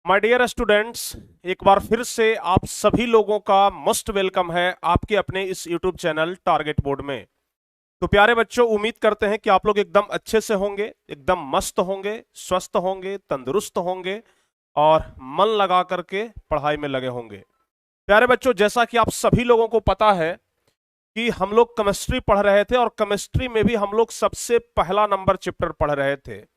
My dear students, एक बार फिर से आप सभी लोगों का मोस्ट वेलकम है आपके अपने इस यूट्यूब चैनल टारगेट बोर्ड में। तो प्यारे बच्चों, उम्मीद करते हैं कि आप लोग एकदम अच्छे से होंगे, एकदम मस्त होंगे, स्वस्थ होंगे, तंदुरुस्त होंगे और मन लगा करके पढ़ाई में लगे होंगे। प्यारे बच्चों, जैसा कि आप सभी लोगों को पता है कि हम लोग केमिस्ट्री पढ़ रहे थे और केमिस्ट्री में भी हम लोग सबसे पहला नंबर चैप्टर पढ़ रहे थे।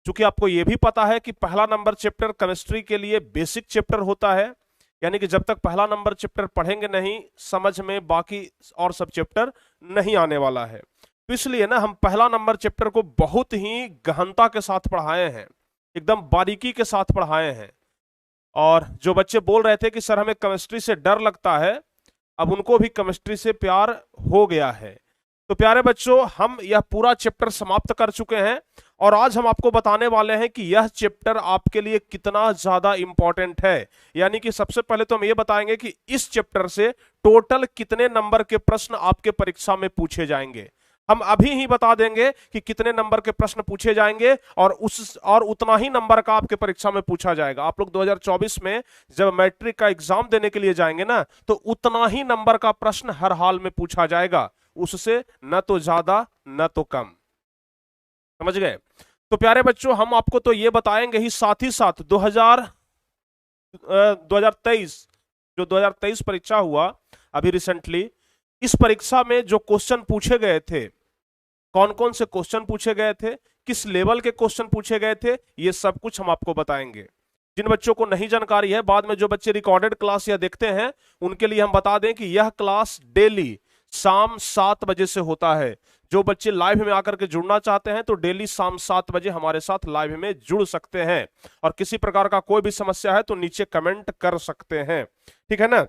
क्योंकि आपको यह भी पता है कि पहला नंबर चैप्टर केमिस्ट्री के लिए बेसिक चैप्टर होता है, यानी कि जब तक पहला नंबर चैप्टर पढ़ेंगे नहीं समझ में, बाकी और सब चैप्टर नहीं आने वाला है। तो इसलिए ना हम पहला नंबर चैप्टर को बहुत ही गहनता के साथ पढ़ाए हैं, एकदम बारीकी के साथ पढ़ाए हैं। और जो बच्चे बोल रहे थे कि सर हमें केमिस्ट्री से डर लगता है, अब उनको भी केमिस्ट्री से प्यार हो गया है। तो प्यारे बच्चों, हम यह पूरा चैप्टर समाप्त कर चुके हैं और आज हम आपको बताने वाले हैं कि यह चैप्टर आपके लिए कितना ज्यादा इंपॉर्टेंट है। यानी कि सबसे पहले तो हम ये बताएंगे कि इस चैप्टर से टोटल कितने नंबर के प्रश्न आपके परीक्षा में पूछे जाएंगे। हम अभी ही बता देंगे कि कितने नंबर के प्रश्न पूछे जाएंगे और उतना ही नंबर का आपके परीक्षा में पूछा जाएगा। आप लोग 2024 में जब मैट्रिक का एग्जाम देने के लिए जाएंगे ना, तो उतना ही नंबर का प्रश्न हर हाल में पूछा जाएगा, उससे न तो ज्यादा न तो कम। समझ गए? तो प्यारे बच्चों, हम आपको तो ये बताएंगे ही, साथ ही साथ 2023 जो 2023 परीक्षा हुआ अभी रिसेंटली, इस परीक्षा में जो क्वेश्चन पूछे गए थे, कौन कौन से क्वेश्चन पूछे गए थे, किस लेवल के क्वेश्चन पूछे गए थे, ये सब कुछ हम आपको बताएंगे। जिन बच्चों को नहीं जानकारी है, बाद में जो बच्चे रिकॉर्डेड क्लास या देखते हैं उनके लिए हम बता दें कि यह क्लास डेली शाम 7 बजे से होता है। जो बच्चे लाइव में आकर के जुड़ना चाहते हैं तो डेली शाम 7 बजे हमारे साथ लाइव में जुड़ सकते हैं, और किसी प्रकार का कोई भी समस्या है तो नीचे कमेंट कर सकते हैं। ठीक है ना?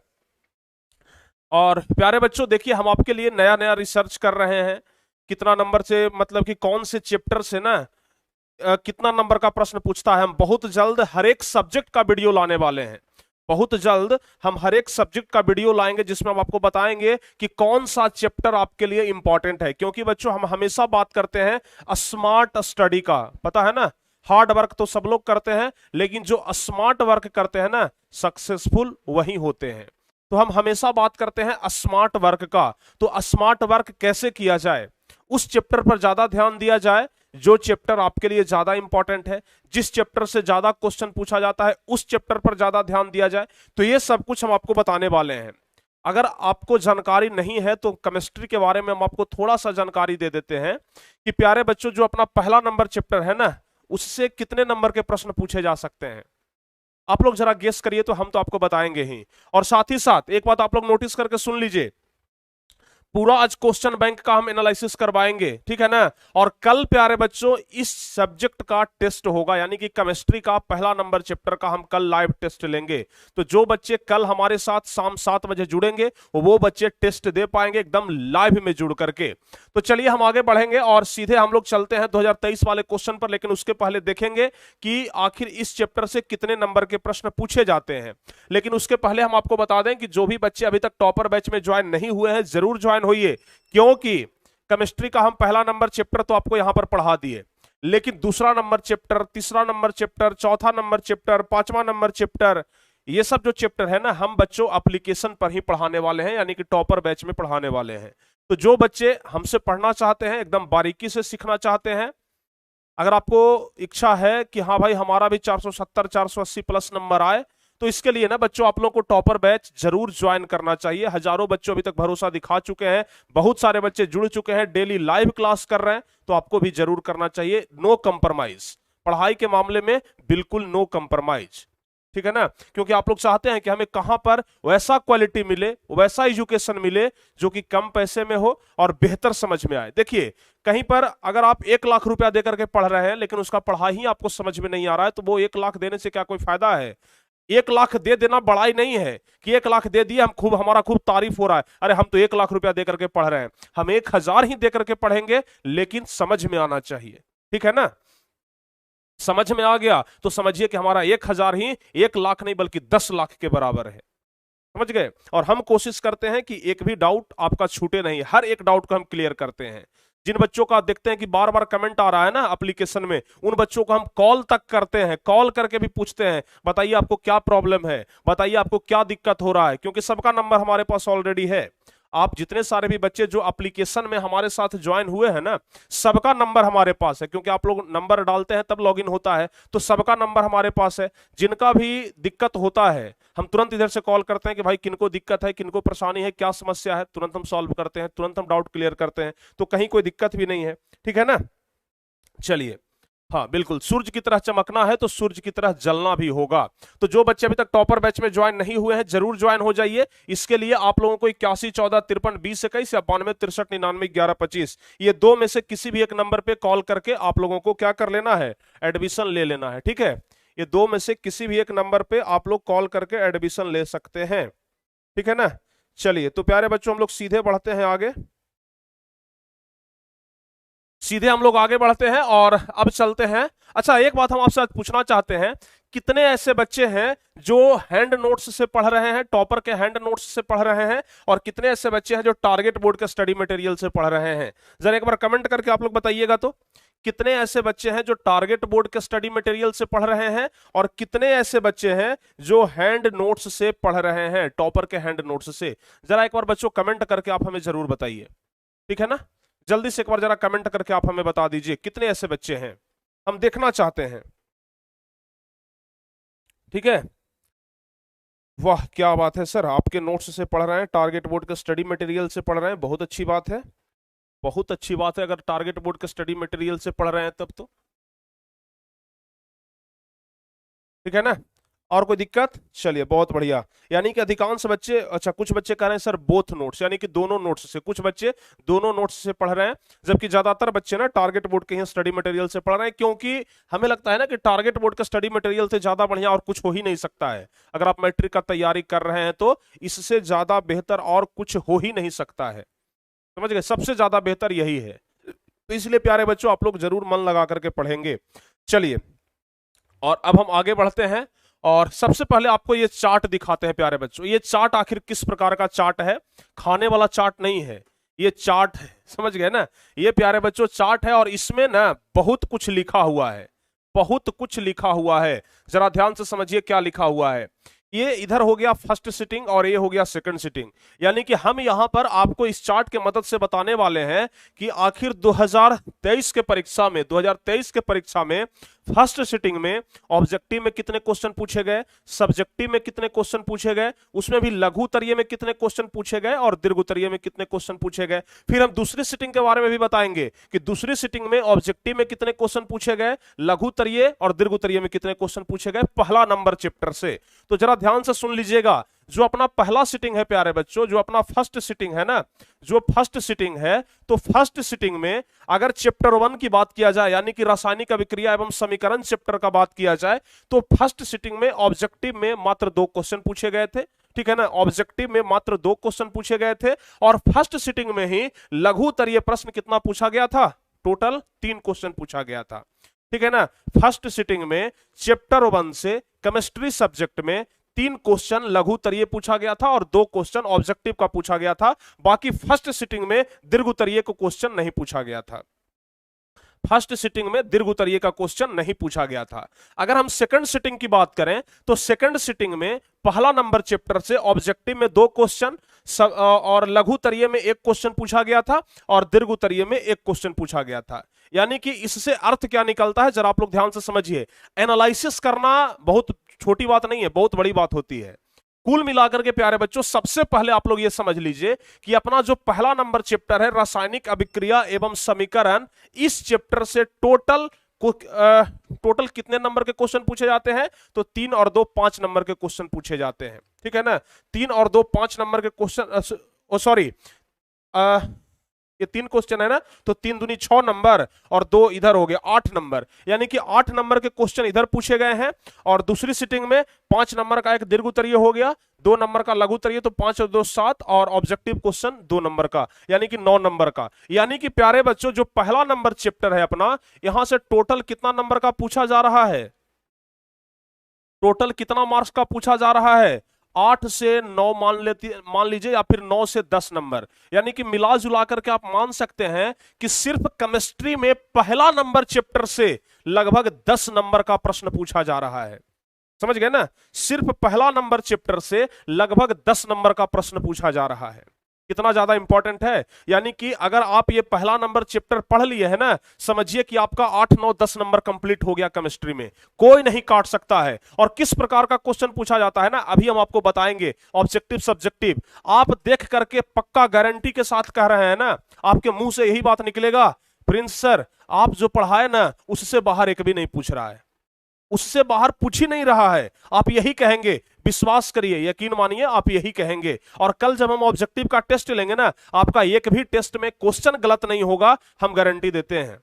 और प्यारे बच्चों देखिए, हम आपके लिए नया नया रिसर्च कर रहे हैं। कितना नंबर से, मतलब कि कौन से चैप्टर से ना कितना नंबर का प्रश्न पूछता है। हम बहुत जल्द हर एक सब्जेक्ट का वीडियो लाने वाले हैं। बहुत जल्द हम हर एक सब्जेक्ट का वीडियो लाएंगे जिसमें हम आपको बताएंगे कि कौन सा चैप्टर आपके लिए इंपॉर्टेंट है। क्योंकि बच्चों, हम हमेशा बात करते हैं स्मार्ट स्टडी का, पता है ना। हार्ड वर्क तो सब लोग करते हैं, लेकिन जो स्मार्ट वर्क करते हैं ना, सक्सेसफुल वही होते हैं। तो हम हमेशा बात करते हैं स्मार्ट वर्क का। तो स्मार्ट वर्क कैसे किया जाए, उस चैप्टर पर ज्यादा ध्यान दिया जाए जो चैप्टर आपके लिए ज्यादा इंपॉर्टेंट है, जिस चैप्टर से ज्यादा क्वेश्चन पूछा जाता है उस चैप्टर पर ज्यादा ध्यान दिया जाए। तो ये सब कुछ हम आपको बताने वाले हैं। अगर आपको जानकारी नहीं है तो केमिस्ट्री के बारे में हम आपको थोड़ा सा जानकारी दे देते हैं कि प्यारे बच्चों, जो अपना पहला नंबर चैप्टर है ना, उससे कितने नंबर के प्रश्न पूछे जा सकते हैं। आप लोग जरा गेस करिए, तो हम तो आपको बताएंगे ही। और साथ ही साथ एक बात आप लोग नोटिस करके सुन लीजिए, पूरा आज क्वेश्चन बैंक का हम एनालिसिस करवाएंगे, ठीक है ना। और कल प्यारे बच्चों इस सब्जेक्ट का टेस्ट होगा, यानी कि केमिस्ट्री का पहला नंबर चैप्टर का हम कल लाइव टेस्ट लेंगे। तो जो बच्चे कल हमारे साथ शाम 7 बजे जुड़ेंगे वो बच्चे टेस्ट दे पाएंगे एकदम लाइव में जुड़ करके। तो चलिए हम आगे बढ़ेंगे और सीधे हम लोग चलते हैं 2023 वाले क्वेश्चन पर। लेकिन उसके पहले देखेंगे कि आखिर इस चैप्टर से कितने नंबर के प्रश्न पूछे जाते हैं। लेकिन उसके पहले हम आपको बता दें कि जो भी बच्चे अभी तक टॉपर बैच में ज्वाइन नहीं हुए हैं, जरूर ज्वाइन होइए। क्योंकि केमिस्ट्री का हम पहला नंबर चैप्टर तो आपको यहां पर पढ़ा दिए, लेकिन दूसरा नंबर चैप्टर, तीसरा नंबर चैप्टर, चौथा नंबर चैप्टर, पांचवा नंबर चैप्टर, ये सब जो चैप्टर है ना, हम बच्चों एप्लीकेशन पर ही पढ़ाने वाले हैं, यानी कि टॉपर बैच में पढ़ाने वाले हैं। तो जो बच्चे हमसे पढ़ना चाहते हैं, एकदम बारीकी से सीखना चाहते हैं, अगर आपको इच्छा है कि हाँ भाई हमारा भी 470 480 प्लस नंबर आए, तो इसके लिए ना बच्चों आप लोग को टॉपर बैच जरूर ज्वाइन करना चाहिए। हजारों बच्चों अभी तक भरोसा दिखा चुके हैं, बहुत सारे बच्चे जुड़ चुके हैं, डेली लाइव क्लास कर रहे हैं, तो आपको भी जरूर करना चाहिए। नो कंप्रोमाइज, पढ़ाई के मामले में बिल्कुल नो कंप्रोमाइज, ठीक है ना। क्योंकि आप लोग चाहते हैं कि हमें कहां पर वैसा क्वालिटी मिले, वैसा एजुकेशन मिले जो कि कम पैसे में हो और बेहतर समझ में आए। देखिए, कहीं पर अगर आप 1 लाख रुपया देकर के पढ़ रहे हैं लेकिन उसका पढ़ाई ही आपको समझ में नहीं आ रहा है, तो वो 1 लाख देने से क्या कोई फायदा है। 1 लाख दे देना बड़ाई नहीं है कि 1 लाख दे दिया, हम खूब, हमारा खूब तारीफ हो रहा है, अरे हम तो 1 लाख रुपया देकर के पढ़ रहे हैं। हम 1,000 ही देकर के पढ़ेंगे, लेकिन समझ में आना चाहिए, ठीक है ना। समझ में आ गया तो समझिए कि हमारा 1,000 ही 1 लाख नहीं बल्कि 10 लाख के बराबर है। समझ गए? और हम कोशिश करते हैं कि एक भी डाउट आपका छूटे नहीं, हर एक डाउट को हम क्लियर करते हैं। जिन बच्चों का आप देखते हैं कि बार बार कमेंट आ रहा है ना एप्लीकेशन में, उन बच्चों को हम कॉल तक करते हैं, कॉल करके भी पूछते हैं बताइए आपको क्या प्रॉब्लम है, बताइए आपको क्या दिक्कत हो रहा है, क्योंकि सबका नंबर हमारे पास ऑलरेडी है। आप जितने सारे भी बच्चे जो एप्लीकेशन में हमारे साथ ज्वाइन हुए हैं ना, सबका नंबर हमारे पास है, क्योंकि आप लोग नंबर डालते हैं तब लॉगिन होता है, तो सबका नंबर हमारे पास है। जिनका भी दिक्कत होता है हम तुरंत इधर से कॉल करते हैं कि भाई किनको दिक्कत है, किनको परेशानी है, क्या समस्या है, तुरंत हम सॉल्व करते हैं, तुरंत हम डाउट क्लियर करते हैं, तो कहीं कोई दिक्कत भी नहीं है। ठीक है ना। चलिए, हाँ बिल्कुल, सूरज की तरह चमकना है तो सूरज की तरह जलना भी होगा। तो जो बच्चे अभी तक टॉपर बैच में ज्वाइन नहीं हुए हैं जरूर ज्वाइन हो जाइए। इसके लिए आप लोगों को 81 14 53 20 21 या 92 93 11 25 ये दो में से किसी भी एक नंबर पे कॉल करके आप लोगों को क्या कर लेना है, एडमिशन ले लेना है। ठीक है, ये दो में से किसी भी एक नंबर पे आप लोग कॉल करके एडमिशन ले सकते हैं। ठीक है ना। चलिए तो प्यारे बच्चों हम लोग सीधे बढ़ते हैं आगे, सीधे हम लोग आगे बढ़ते हैं और अब चलते हैं। अच्छा एक बात हम आपसे आज पूछना चाहते हैं, कितने ऐसे बच्चे हैं जो हैंड नोट्स से पढ़ रहे हैं, टॉपर के हैंड नोट्स से पढ़ रहे हैं, और कितने ऐसे बच्चे हैं जो टारगेट बोर्ड के स्टडी मटेरियल से पढ़ रहे हैं? जरा एक बार कमेंट करके आप लोग बताइएगा तो, कितने ऐसे बच्चे हैं जो टारगेट बोर्ड के स्टडी मटेरियल से पढ़ रहे हैं, और कितने ऐसे बच्चे हैं जो हैंड नोट्स से पढ़ रहे हैं, टॉपर के हैंड नोट्स से? जरा एक बार बच्चों कमेंट करके आप हमें जरूर बताइए। ठीक है ना, जल्दी से एक बार जरा कमेंट करके आप हमें बता दीजिए कितने ऐसे बच्चे हैं, हम देखना चाहते हैं। ठीक है, वाह क्या बात है सर, आपके नोट्स से पढ़ रहे हैं, टारगेट बोर्ड के स्टडी मटेरियल से पढ़ रहे हैं, बहुत अच्छी बात है, बहुत अच्छी बात है। अगर टारगेट बोर्ड के स्टडी मटेरियल से पढ़ रहे हैं तब तो ठीक है ना। और कोई दिक्कत? चलिए बहुत बढ़िया। यानी कि अधिकांश बच्चे, अच्छा कुछ बच्चे कह रहे हैं सर बोथ नोट्स, यानी कि दोनों नोट्स से, कुछ बच्चे दोनों नोट्स से पढ़ रहे हैं, जबकि ज्यादातर बच्चे ना टारगेट बोर्ड के ही स्टडी मटेरियल से पढ़ रहे हैं, क्योंकि हमें लगता है ना कि टारगेट बोर्ड का स्टडी मटेरियल से ज्यादा बढ़िया और कुछ हो ही नहीं सकता है। अगर आप मैट्रिक का तैयारी कर रहे हैं तो इससे ज्यादा बेहतर और कुछ हो ही नहीं सकता है, समझ गए, सबसे ज्यादा बेहतर यही है। तो इसलिए प्यारे बच्चों आप लोग जरूर मन लगा करके पढ़ेंगे। चलिए और अब हम आगे बढ़ते हैं, और सबसे पहले आपको ये चार्ट दिखाते हैं प्यारे बच्चों। ये चार्ट आखिर किस प्रकार का चार्ट है? खाने वाला चार्ट नहीं है, ये चार्ट है, समझ गए ना। ये प्यारे बच्चों चार्ट है, और इसमें ना बहुत कुछ लिखा हुआ है, बहुत कुछ लिखा हुआ है। जरा ध्यान से समझिए क्या लिखा हुआ है। ये इधर हो गया फर्स्ट सिटिंग और ये हो गया सेकंड सिटिंग, यानी कि हम यहां पर आपको इस चार्ट के मदद से बताने वाले हैं कि आखिर 2023 के परीक्षा में, 2023 के परीक्षा में फर्स्ट सिटिंग में ऑब्जेक्टिव में कितने क्वेश्चन पूछे गए, सब्जेक्टिव में कितने क्वेश्चन पूछे गए, उसमें भी लघु उत्तरीय में कितने क्वेश्चन पूछे गए और दीर्घ उत्तरीय में कितने क्वेश्चन पूछे गए। फिर हम दूसरी सिटिंग के बारे में भी बताएंगे कि दूसरी सिटिंग में ऑब्जेक्टिव में कितने क्वेश्चन पूछे गए, लघु उत्तरीय और दीर्घ उत्तरीय में कितने क्वेश्चन पूछे गए, पहला नंबर चैप्टर से। तो जरा ध्यान से सुन लीजिएगा, जो अपना पहला सिटिंग है प्यारे बच्चों, जो अपना फर्स्ट सिटिंग है ना, जो फर्स्ट सिटिंग है, तो फर्स्ट सिटिंग में अगर चैप्टर 1 की बात किया जाए, यानी कि रासायनिक अभिक्रिया एवं समीकरण चैप्टर का बात किया जाए, तो फर्स्ट सिटिंग में ऑब्जेक्टिव में मात्र 2 क्वेश्चन पूछे गए थे। ठीक है ना, ऑब्जेक्टिव में मात्र 2 क्वेश्चन पूछे गए थे, और फर्स्ट सिटिंग में ही लघु उत्तरीय प्रश्न कितना पूछा गया था? टोटल 3 क्वेश्चन पूछा गया था। ठीक है ना, फर्स्ट सिटिंग में चैप्टर 1 से केमिस्ट्री सब्जेक्ट में 3 क्वेश्चन लघु उत्तरीय पूछा गया था और 2 क्वेश्चन ऑब्जेक्टिव का पूछा गया था। बाकी फर्स्ट सिटिंग में दीर्घ उत्तरीय को क्वेश्चन नहीं पूछा गया था, फर्स्ट सिटिंग में दीर्घ उत्तरीय का क्वेश्चन नहीं पूछा गया था। अगर हम सेकंड सिटिंग की बात करें तो सेकंड सिटिंग में पहला नंबर चैप्टर से ऑब्जेक्टिव में 2 क्वेश्चन और लघु उत्तरीय में 1 क्वेश्चन पूछा गया था और दीर्घ उत्तरीय में 1 क्वेश्चन पूछा गया था। यानी कि इससे अर्थ क्या निकलता है, जरा आप लोग ध्यान से समझिए। एनालिसिस करना बहुत छोटी बात नहीं है, बहुत बड़ी बात होती है। कुल मिलाकर के प्यारे बच्चों सबसे पहले आप लोग ये समझ लीजिए कि अपना जो पहला नंबर चैप्टर है रासायनिक अभिक्रिया एवं समीकरण, इस चैप्टर से टोटल कितने नंबर के क्वेश्चन पूछे जाते हैं? तो 3 और 2 5 नंबर के क्वेश्चन पूछे जाते हैं। ठीक है ना, 3 और 2 5 नंबर के क्वेश्चन, सॉरी ये 3 क्वेश्चन है ना, तो 3 दूनी 6 नंबर और 2 इधर हो गए 8 नंबर, यानी कि 8 नंबर के क्वेश्चन इधर पूछे गए हैं। और दूसरी सिटिंग में 5 नंबर का एक दीर्घ उत्तरीय हो गया, 2 नंबर का लघु उत्तरीय, तो 5 और 2 7, और ऑब्जेक्टिव क्वेश्चन 2 नंबर का, यानी कि 9 नंबर का। यानी कि प्यारे बच्चों जो पहला नंबर चैप्टर है अपना, यहां से टोटल कितना नंबर का पूछा जा रहा है? टोटल कितना मार्क्स का पूछा जा रहा है? 8 से 9 मान लीजिए, या फिर 9 से 10 नंबर, यानी कि मिला जुला करके आप मान सकते हैं कि सिर्फ केमिस्ट्री में पहला नंबर चैप्टर से लगभग 10 नंबर का प्रश्न पूछा जा रहा है। समझ गए ना, सिर्फ पहला नंबर चैप्टर से लगभग 10 नंबर का प्रश्न पूछा जा रहा है। कितना ज्यादा इंपॉर्टेंट है, यानी कि अगर आप ये पहला नंबर चैप्टर पढ़ लिए है ना, समझिए कि आपका 8 9 10 नंबर कंप्लीट हो गया केमिस्ट्री में, कोई नहीं काट सकता है। और किस प्रकार का क्वेश्चन पूछा जाता है ना, अभी हम आपको बताएंगे। ऑब्जेक्टिव सब्जेक्टिव आप देख करके पक्का गारंटी के साथ कह रहे हैं ना, आपके मुंह से यही बात निकलेगा, प्रिंस सर आप जो पढ़ाए ना उससे बाहर एक भी नहीं पूछ रहा है, उससे बाहर पूछ ही नहीं रहा है, आप यही कहेंगे। विश्वास करिए, यकीन मानिए, आप यही कहेंगे। और कल जब हम ऑब्जेक्टिव का टेस्ट लेंगे ना, आपका एक भी टेस्ट में क्वेश्चन गलत नहीं होगा, हम गारंटी देते हैं।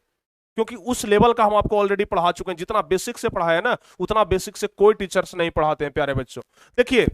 क्योंकि उस लेवल का हम आपको ऑलरेडी पढ़ा चुके हैं। जितना बेसिक से पढ़ाया है ना, उतना बेसिक से कोई टीचर्स नहीं पढ़ाते हैं प्यारे बच्चों। देखिए,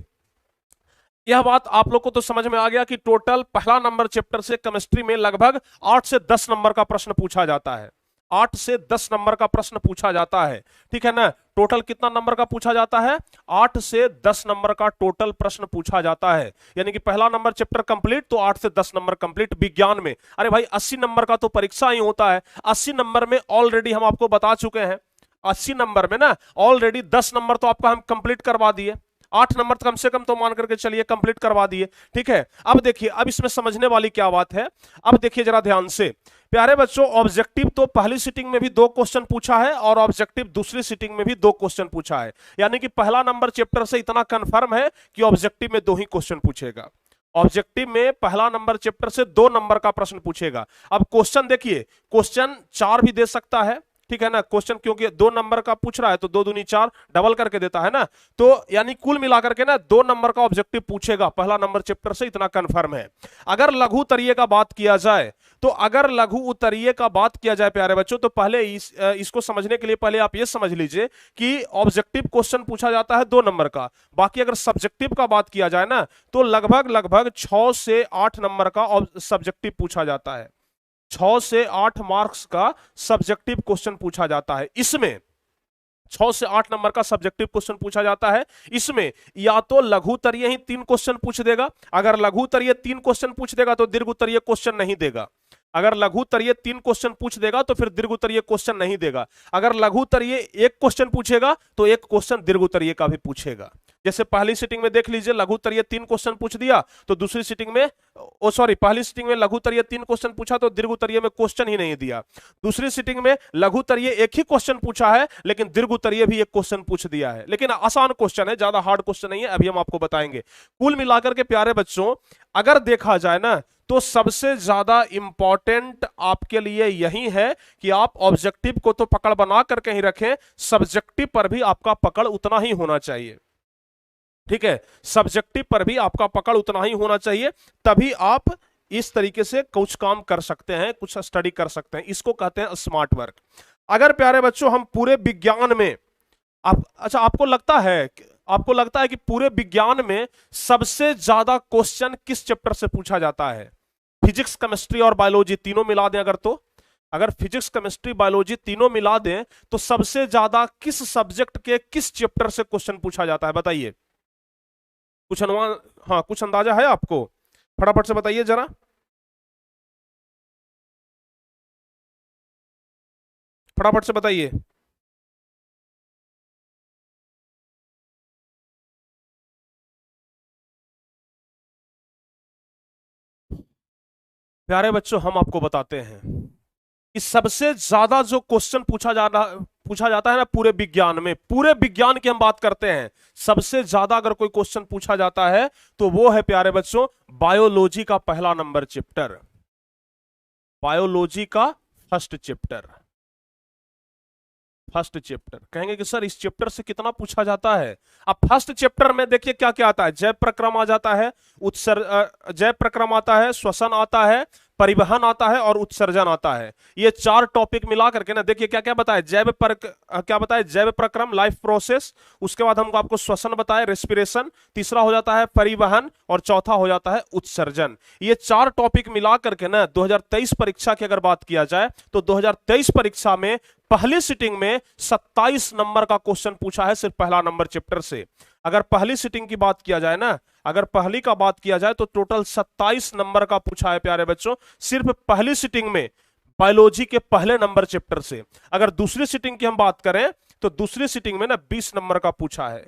यह बात आप लोग को तो समझ में आ गया कि टोटल पहला नंबर चैप्टर से केमिस्ट्री में लगभग 8 से 10 नंबर का प्रश्न पूछा जाता है। 8 से 10 नंबर का प्रश्न पूछा जाता है, ठीक है ना। टोटल कितना नंबर का पूछा जाता है? 8 से 10 नंबर का टोटल प्रश्न पूछा जाता है। यानी कि पहला नंबर चैप्टर कंप्लीट तो 8 से 10 नंबर कंप्लीट विज्ञान में। अरे भाई 80 नंबर का तो परीक्षा ही होता है। 80 नंबर में ऑलरेडी हम आपको बता चुके हैं, 80 नंबर में ना ऑलरेडी 10 नंबर तो आपका हम कंप्लीट करवा दिए, 8 नंबर कम से कम तो मान करके चलिए कंप्लीट करवा दिए, ठीक है। अब देखिए, अब इसमें समझने वाली क्या बात है, अब देखिए जरा ध्यान से प्यारे बच्चों। ऑब्जेक्टिव तो पहली सिटिंग में भी 2 क्वेश्चन पूछा है और ऑब्जेक्टिव दूसरी सिटिंग में भी 2 क्वेश्चन पूछा है। यानी कि पहला नंबर चैप्टर से इतना कंफर्म है कि ऑब्जेक्टिव में 2 ही क्वेश्चन पूछेगा। ऑब्जेक्टिव में पहला नंबर चैप्टर से 2 नंबर का प्रश्न पूछेगा। अब क्वेश्चन देखिए, क्वेश्चन 4 भी दे सकता है, ठीक है ना। क्वेश्चन क्योंकि 2 नंबर का पूछ रहा है तो 2 दूनी 4 डबल करके देता है ना, तो यानी कुल मिलाकर के ना 2 नंबर का ऑब्जेक्टिव पूछेगा पहला नंबर चैप्टर से, इतना कंफर्म है। अगर लघु उत्तरीय का बात किया जाए तो अगर लघु उत्तरीय का बात किया जाए प्यारे बच्चों, तो पहले इसको समझने के लिए पहले आप ये समझ लीजिए कि ऑब्जेक्टिव क्वेश्चन पूछा जाता है 2 नंबर का। बाकी अगर सब्जेक्टिव का बात किया जाए ना तो लगभग 6 से 8 नंबर का सब्जेक्टिव पूछा जाता है। 6 से 8 मार्क्स का सब्जेक्टिव क्वेश्चन पूछा जाता है। इसमें 6 से 8 नंबर का सब्जेक्टिव क्वेश्चन पूछा जाता है। इसमें या तो लघु उत्तरीय ही 3 क्वेश्चन पूछ देगा, अगर लघु उत्तरीय 3 क्वेश्चन पूछ देगा तो दीर्घ उत्तरीय क्वेश्चन नहीं देगा। अगर लघु उत्तरीय 3 क्वेश्चन पूछ देगा तो फिर दीर्घ उत्तरीय क्वेश्चन नहीं देगा। अगर लघु उत्तरीय 1 क्वेश्चन पूछेगा तो 1 क्वेश्चन दीर्घ उत्तरीय का भी पूछेगा। जैसे पहली सिटिंग में देख लीजिए, लघु उत्तरीय 3 क्वेश्चन पूछ दिया तो दूसरी सिटिंग में पहली सिटिंग में लघु उत्तरीय 3 क्वेश्चन पूछा तो दीर्घ उत्तरीय में क्वेश्चन ही नहीं दिया। दूसरी सिटिंग में लघु उत्तरीय 1 ही क्वेश्चन पूछा है लेकिन दीर्घ उत्तरीय भी 1 क्वेश्चन पूछ दिया है, लेकिन आसान क्वेश्चन है, ज्यादा हार्ड क्वेश्चन नहीं है, अभी हम आपको बताएंगे। कुल मिलाकर के प्यारे बच्चों अगर देखा जाए ना तो सबसे ज्यादा इंपॉर्टेंट आपके लिए यही है कि आप ऑब्जेक्टिव को तो पकड़ बना करके ही रखें, सब्जेक्टिव पर भी आपका पकड़ उतना ही होना चाहिए, ठीक है। सब्जेक्टिव पर भी आपका पकड़ उतना ही होना चाहिए, तभी आप इस तरीके से कुछ काम कर सकते हैं, कुछ स्टडी कर सकते हैं। इसको कहते हैं स्मार्ट वर्क। अगर प्यारे बच्चों हम पूरे विज्ञान में आपको लगता है कि पूरे विज्ञान में सबसे ज्यादा क्वेश्चन किस चैप्टर से पूछा जाता है? फिजिक्स केमिस्ट्री और बायोलॉजी तीनों मिला दें अगर फिजिक्स केमिस्ट्री बायोलॉजी तीनों मिला दें तो सबसे ज्यादा किस सब्जेक्ट के किस चैप्टर से क्वेश्चन पूछा जाता है? बताइए, कुछ अनुमान, हाँ कुछ अंदाजा है आपको? फटाफट से बताइए जरा, फटाफट से बताइए। प्यारे बच्चों हम आपको बताते हैं कि सबसे ज्यादा जो क्वेश्चन पूछा जाता है ना पूरे विज्ञान की हम बात करते हैं, सबसे ज्यादा अगर कोई क्वेश्चन पूछा जाता है तो वो है प्यारे बच्चों बायोलॉजी का पहला नंबर चैप्टर, बायोलॉजी का फर्स्ट चैप्टर। कहेंगे कि सर इस चैप्टर से कितना पूछा जाता है? अब फर्स्ट चैप्टर में देखिए क्या क्या आता है, जैव प्रक्रम आ जाता है, जैव प्रक्रम आता है, श्वसन आता है, परिवहन आता है और उत्सर्जन आता है। ये 4 टॉपिक मिला करके ना देखिए क्या क्या बताए, जैव प्रक्रम लाइफ प्रोसेस, उसके बाद हमको आपको श्वसन बताए रेस्पिरेशन, तीसरा हो जाता है परिवहन और चौथा हो जाता है उत्सर्जन। ये 4 टॉपिक मिला करके ना 2023 परीक्षा की अगर बात किया जाए तो 2023 परीक्षा में पहली सिटिंग में 27 नंबर का क्वेश्चन पूछा है सिर्फ पहला नंबर चैप्टर से। अगर पहली सिटिंग की बात किया जाए ना, अगर पहली का बात किया जाए तो टोटल 27 नंबर का पूछा है प्यारे बच्चों, सिर्फ पहली सिटिंग में बायोलॉजी के पहले नंबर चैप्टर से। अगर दूसरी सिटिंग की हम बात करें तो दूसरी सिटिंग में ना 20 नंबर का पूछा है,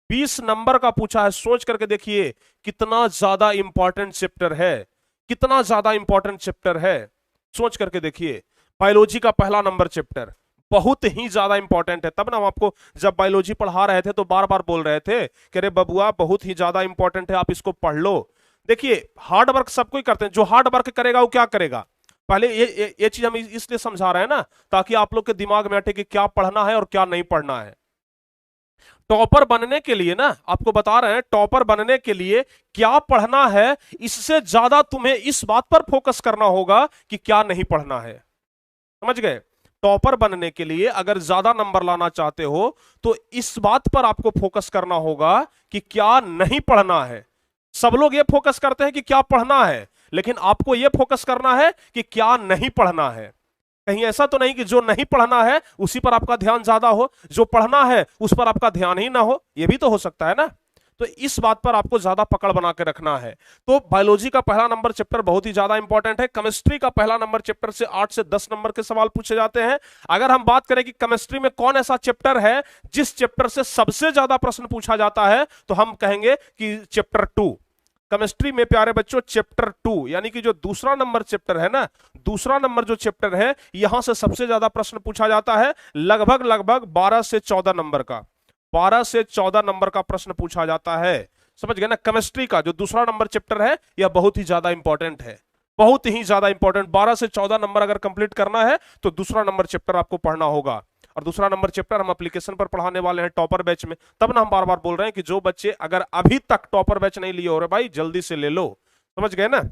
20 नंबर का पूछा है। सोच करके देखिए कितना ज्यादा इंपॉर्टेंट चैप्टर है, कितना ज्यादा इंपॉर्टेंट चैप्टर है, सोच करके देखिए। बायोलॉजी का पहला नंबर चैप्टर बहुत ही ज्यादा इंपॉर्टेंट है। तब ना हम आपको जब बायोलॉजी पढ़ा रहे थे तो बार बार बोल रहे थे कि अरे बबुआ बहुत ही ज्यादा इंपॉर्टेंट है, आप इसको पढ़ लो। देखिए हार्ड वर्क सब कोई करते हैं, जो हार्ड वर्क करेगा वो क्या करेगा, पहले ये चीज हम इसलिए समझा रहे हैं ना ताकि आप लोग के दिमाग में अटे कि क्या पढ़ना है और क्या नहीं पढ़ना है। टॉपर बनने के लिए ना आपको बता रहे हैं, टॉपर बनने के लिए क्या पढ़ना है, इससे ज्यादा तुम्हें इस बात पर फोकस करना होगा कि क्या नहीं पढ़ना है। समझ गए? टॉपर बनने के लिए अगर ज्यादा नंबर लाना चाहते हो तो इस बात पर आपको फोकस करना होगा कि क्या नहीं पढ़ना है। सब लोग ये फोकस करते हैं कि क्या पढ़ना है, लेकिन आपको यह फोकस करना है कि क्या नहीं पढ़ना है। कहीं ऐसा तो नहीं कि जो नहीं पढ़ना है उसी पर आपका ध्यान ज्यादा हो, जो पढ़ना है उस पर आपका ध्यान ही ना हो, यह भी तो हो सकता है ना। तो इस बात पर आपको ज्यादा पकड़ बना के रखना है। तो बायोलॉजी का पहला नंबर चैप्टर बहुत ही ज्यादा इंपॉर्टेंट है। केमिस्ट्री का पहला नंबर चैप्टर से 8 से 10 नंबर के सवाल पूछे जाते हैं। अगर हम बात करें कि केमिस्ट्री में कौन ऐसा चैप्टर है जिस चैप्टर से सबसे ज्यादा प्रश्न पूछा जाता है, तो हम कहेंगे कि चैप्टर 2। केमिस्ट्री में प्यारे बच्चों चैप्टर 2 यानी कि जो दूसरा नंबर चैप्टर है ना, दूसरा नंबर जो चैप्टर है यहां से सबसे ज्यादा प्रश्न पूछा जाता है। लगभग लगभग 12 से 14 नंबर का, 12 से 14 नंबर का प्रश्न पूछा जाता है। समझ गए ना? केमिस्ट्री का जो दूसरा नंबर चैप्टर है यह बहुत ही ज्यादा इंपॉर्टेंट है, बहुत ही ज्यादा इंपॉर्टेंट। 12 से 14 नंबर अगर कंप्लीट करना है तो दूसरा नंबर चैप्टर आपको पढ़ना होगा। और दूसरा नंबर चैप्टर हम एप्लीकेशन पर पढ़ाने वाले हैं टॉपर बैच में। तब ना हम बार बार बोल रहे हैं कि जो बच्चे अगर अभी तक टॉपर बैच नहीं लिए हो रहे भाई जल्दी से ले लो। समझ गए ना?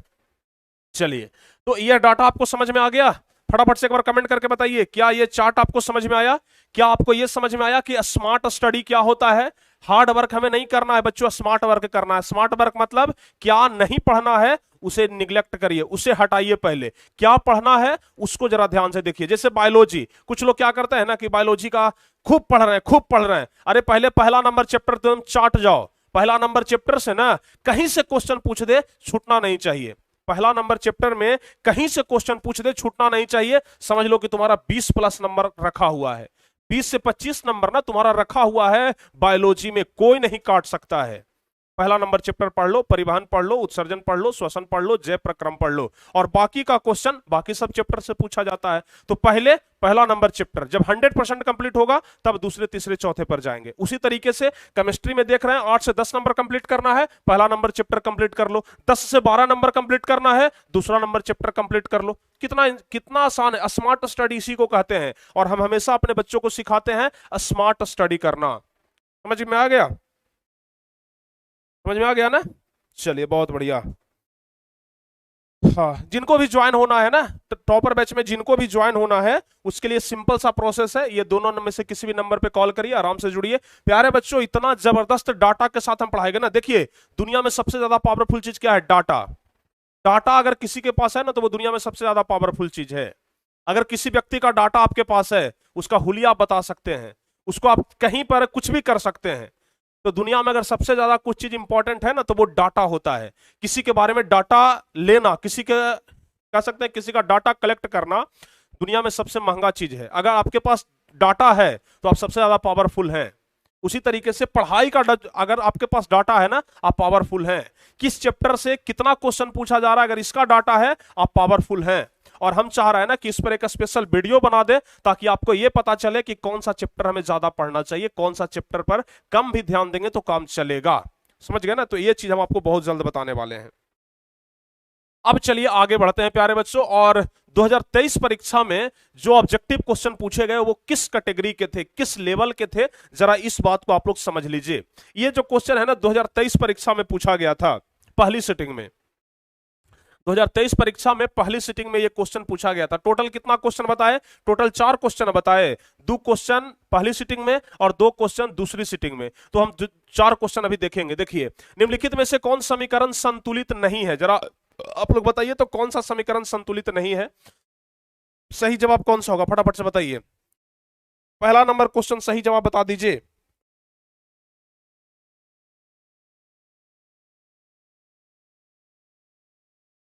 चलिए, तो यह डाटा आपको समझ में आ गया? फटाफट से एक बार कमेंट करके बताइए, क्या यह चार्ट आपको समझ में आया? क्या आपको यह समझ में आया कि स्मार्ट स्टडी क्या होता है? हार्ड वर्क हमें नहीं करना है बच्चों, स्मार्ट वर्क करना है। स्मार्ट वर्क मतलब क्या नहीं पढ़ना है उसे निग्लेक्ट करिए, उसे हटाइए, पहले क्या पढ़ना है उसको जरा ध्यान से देखिए। जैसे बायोलॉजी, कुछ लोग क्या करते हैं ना कि बायोलॉजी का खूब पढ़ रहे हैं, खूब पढ़ रहे हैं। अरे पहले पहला नंबर चैप्टर तुम चाट जाओ, पहला नंबर चैप्टर से ना कहीं से क्वेश्चन पूछ दे छूटना नहीं चाहिए। पहला नंबर चैप्टर में कहीं से क्वेश्चन पूछ दे छूटना नहीं चाहिए। समझ लो कि तुम्हारा 20 प्लस नंबर रखा हुआ है, 20 से 25 नंबर ना तुम्हारा रखा हुआ है बायोलॉजी में, कोई नहीं काट सकता है। पहला नंबर चैप्टर पढ़ लो, परिवहन पढ़ लो, उत्सर्जन पढ़ लो, श्वसन पढ़ लो, जैव प्रक्रम पढ़ लो, और बाकी का क्वेश्चन बाकी सब चैप्टर से पूछा जाता है। तो पहले पहला नंबर चैप्टर जब 100% कंप्लीट होगा तब दूसरे तीसरे चौथे पर जाएंगे। उसी तरीके से केमिस्ट्री में देख रहे हैं 8 से 10 नंबर कंप्लीट करना है, पहला नंबर चैप्टर कंप्लीट कर लो। 10 से 12 नंबर कंप्लीट करना है, दूसरा नंबर चैप्टर कंप्लीट कर लो। कितना कितना आसान है। स्मार्ट स्टडी इसी को कहते हैं, और हम हमेशा अपने बच्चों को सिखाते हैं स्मार्ट स्टडी करना। समझ में आ गया? समझ में आ गया ना? चलिए बहुत बढ़िया। हाँ, जिनको भी ज्वाइन होना है ना टॉपर बैच में, जिनको भी ज्वाइन होना है उसके लिए सिंपल सा प्रोसेस है, ये दोनों में से किसी भी नंबर पे कॉल करिए, आराम से जुड़िए। प्यारे बच्चों इतना जबरदस्त डाटा के साथ हम पढ़ाएंगे ना। देखिए दुनिया में सबसे ज्यादा पावरफुल चीज क्या है? डाटा। डाटा अगर किसी के पास है ना तो वो दुनिया में सबसे ज्यादा पावरफुल चीज है। अगर किसी व्यक्ति का डाटा आपके पास है, उसका हुलिया आप बता सकते हैं, उसको आप कहीं पर कुछ भी कर सकते हैं। तो दुनिया में अगर सबसे ज्यादा कुछ चीज इंपॉर्टेंट है ना तो वो डाटा होता है। किसी के बारे में डाटा लेना, किसी के कह सकते हैं किसी का डाटा कलेक्ट करना दुनिया में सबसे महंगा चीज है। अगर आपके पास डाटा है तो आप सबसे ज्यादा पावरफुल हैं। उसी तरीके से पढ़ाई का अगर आपके पास डाटा है ना आप पावरफुल हैं। किस चैप्टर से कितना क्वेश्चन पूछा जा रहा है, अगर इसका डाटा है आप पावरफुल हैं। और हम चाह रहे हैं ना कि इस पर एक स्पेशल वीडियो बना दे ताकि आपको यह पता चले कि कौन सा चैप्टर हमें ज्यादा पढ़ना चाहिए, कौन सा चैप्टर पर कम भी ध्यान देंगे तो काम चलेगा। समझ गए ना? तो ये चीज हम आपको बहुत जल्द बताने वाले हैं। अब चलिए आगे बढ़ते हैं प्यारे बच्चों, और 2023 परीक्षा में जो ऑब्जेक्टिव क्वेश्चन पूछे गए वो किस कैटेगरी के थे, किस लेवल के थे, जरा इस बात को आप लोग समझ लीजिए। ये जो क्वेश्चन है ना 2023 परीक्षा में पूछा गया था पहली सिटिंग में। 2023 परीक्षा में पहली सिटिंग में ये क्वेश्चन पूछा गया था। टोटल कितना क्वेश्चन बताए? टोटल 4 क्वेश्चन बताए। 2 क्वेश्चन पहली सिटिंग में और 2 क्वेश्चन दूसरी सिटिंग में। तो हम 4 क्वेश्चन अभी देखेंगे। देखिए, निम्नलिखित में से कौन समीकरण संतुलित नहीं है? जरा आप लोग बताइए तो कौन सा समीकरण संतुलित नहीं है? सही जवाब कौन सा होगा? फटाफट से बताइए। पहला नंबर क्वेश्चन सही जवाब बता दीजिए।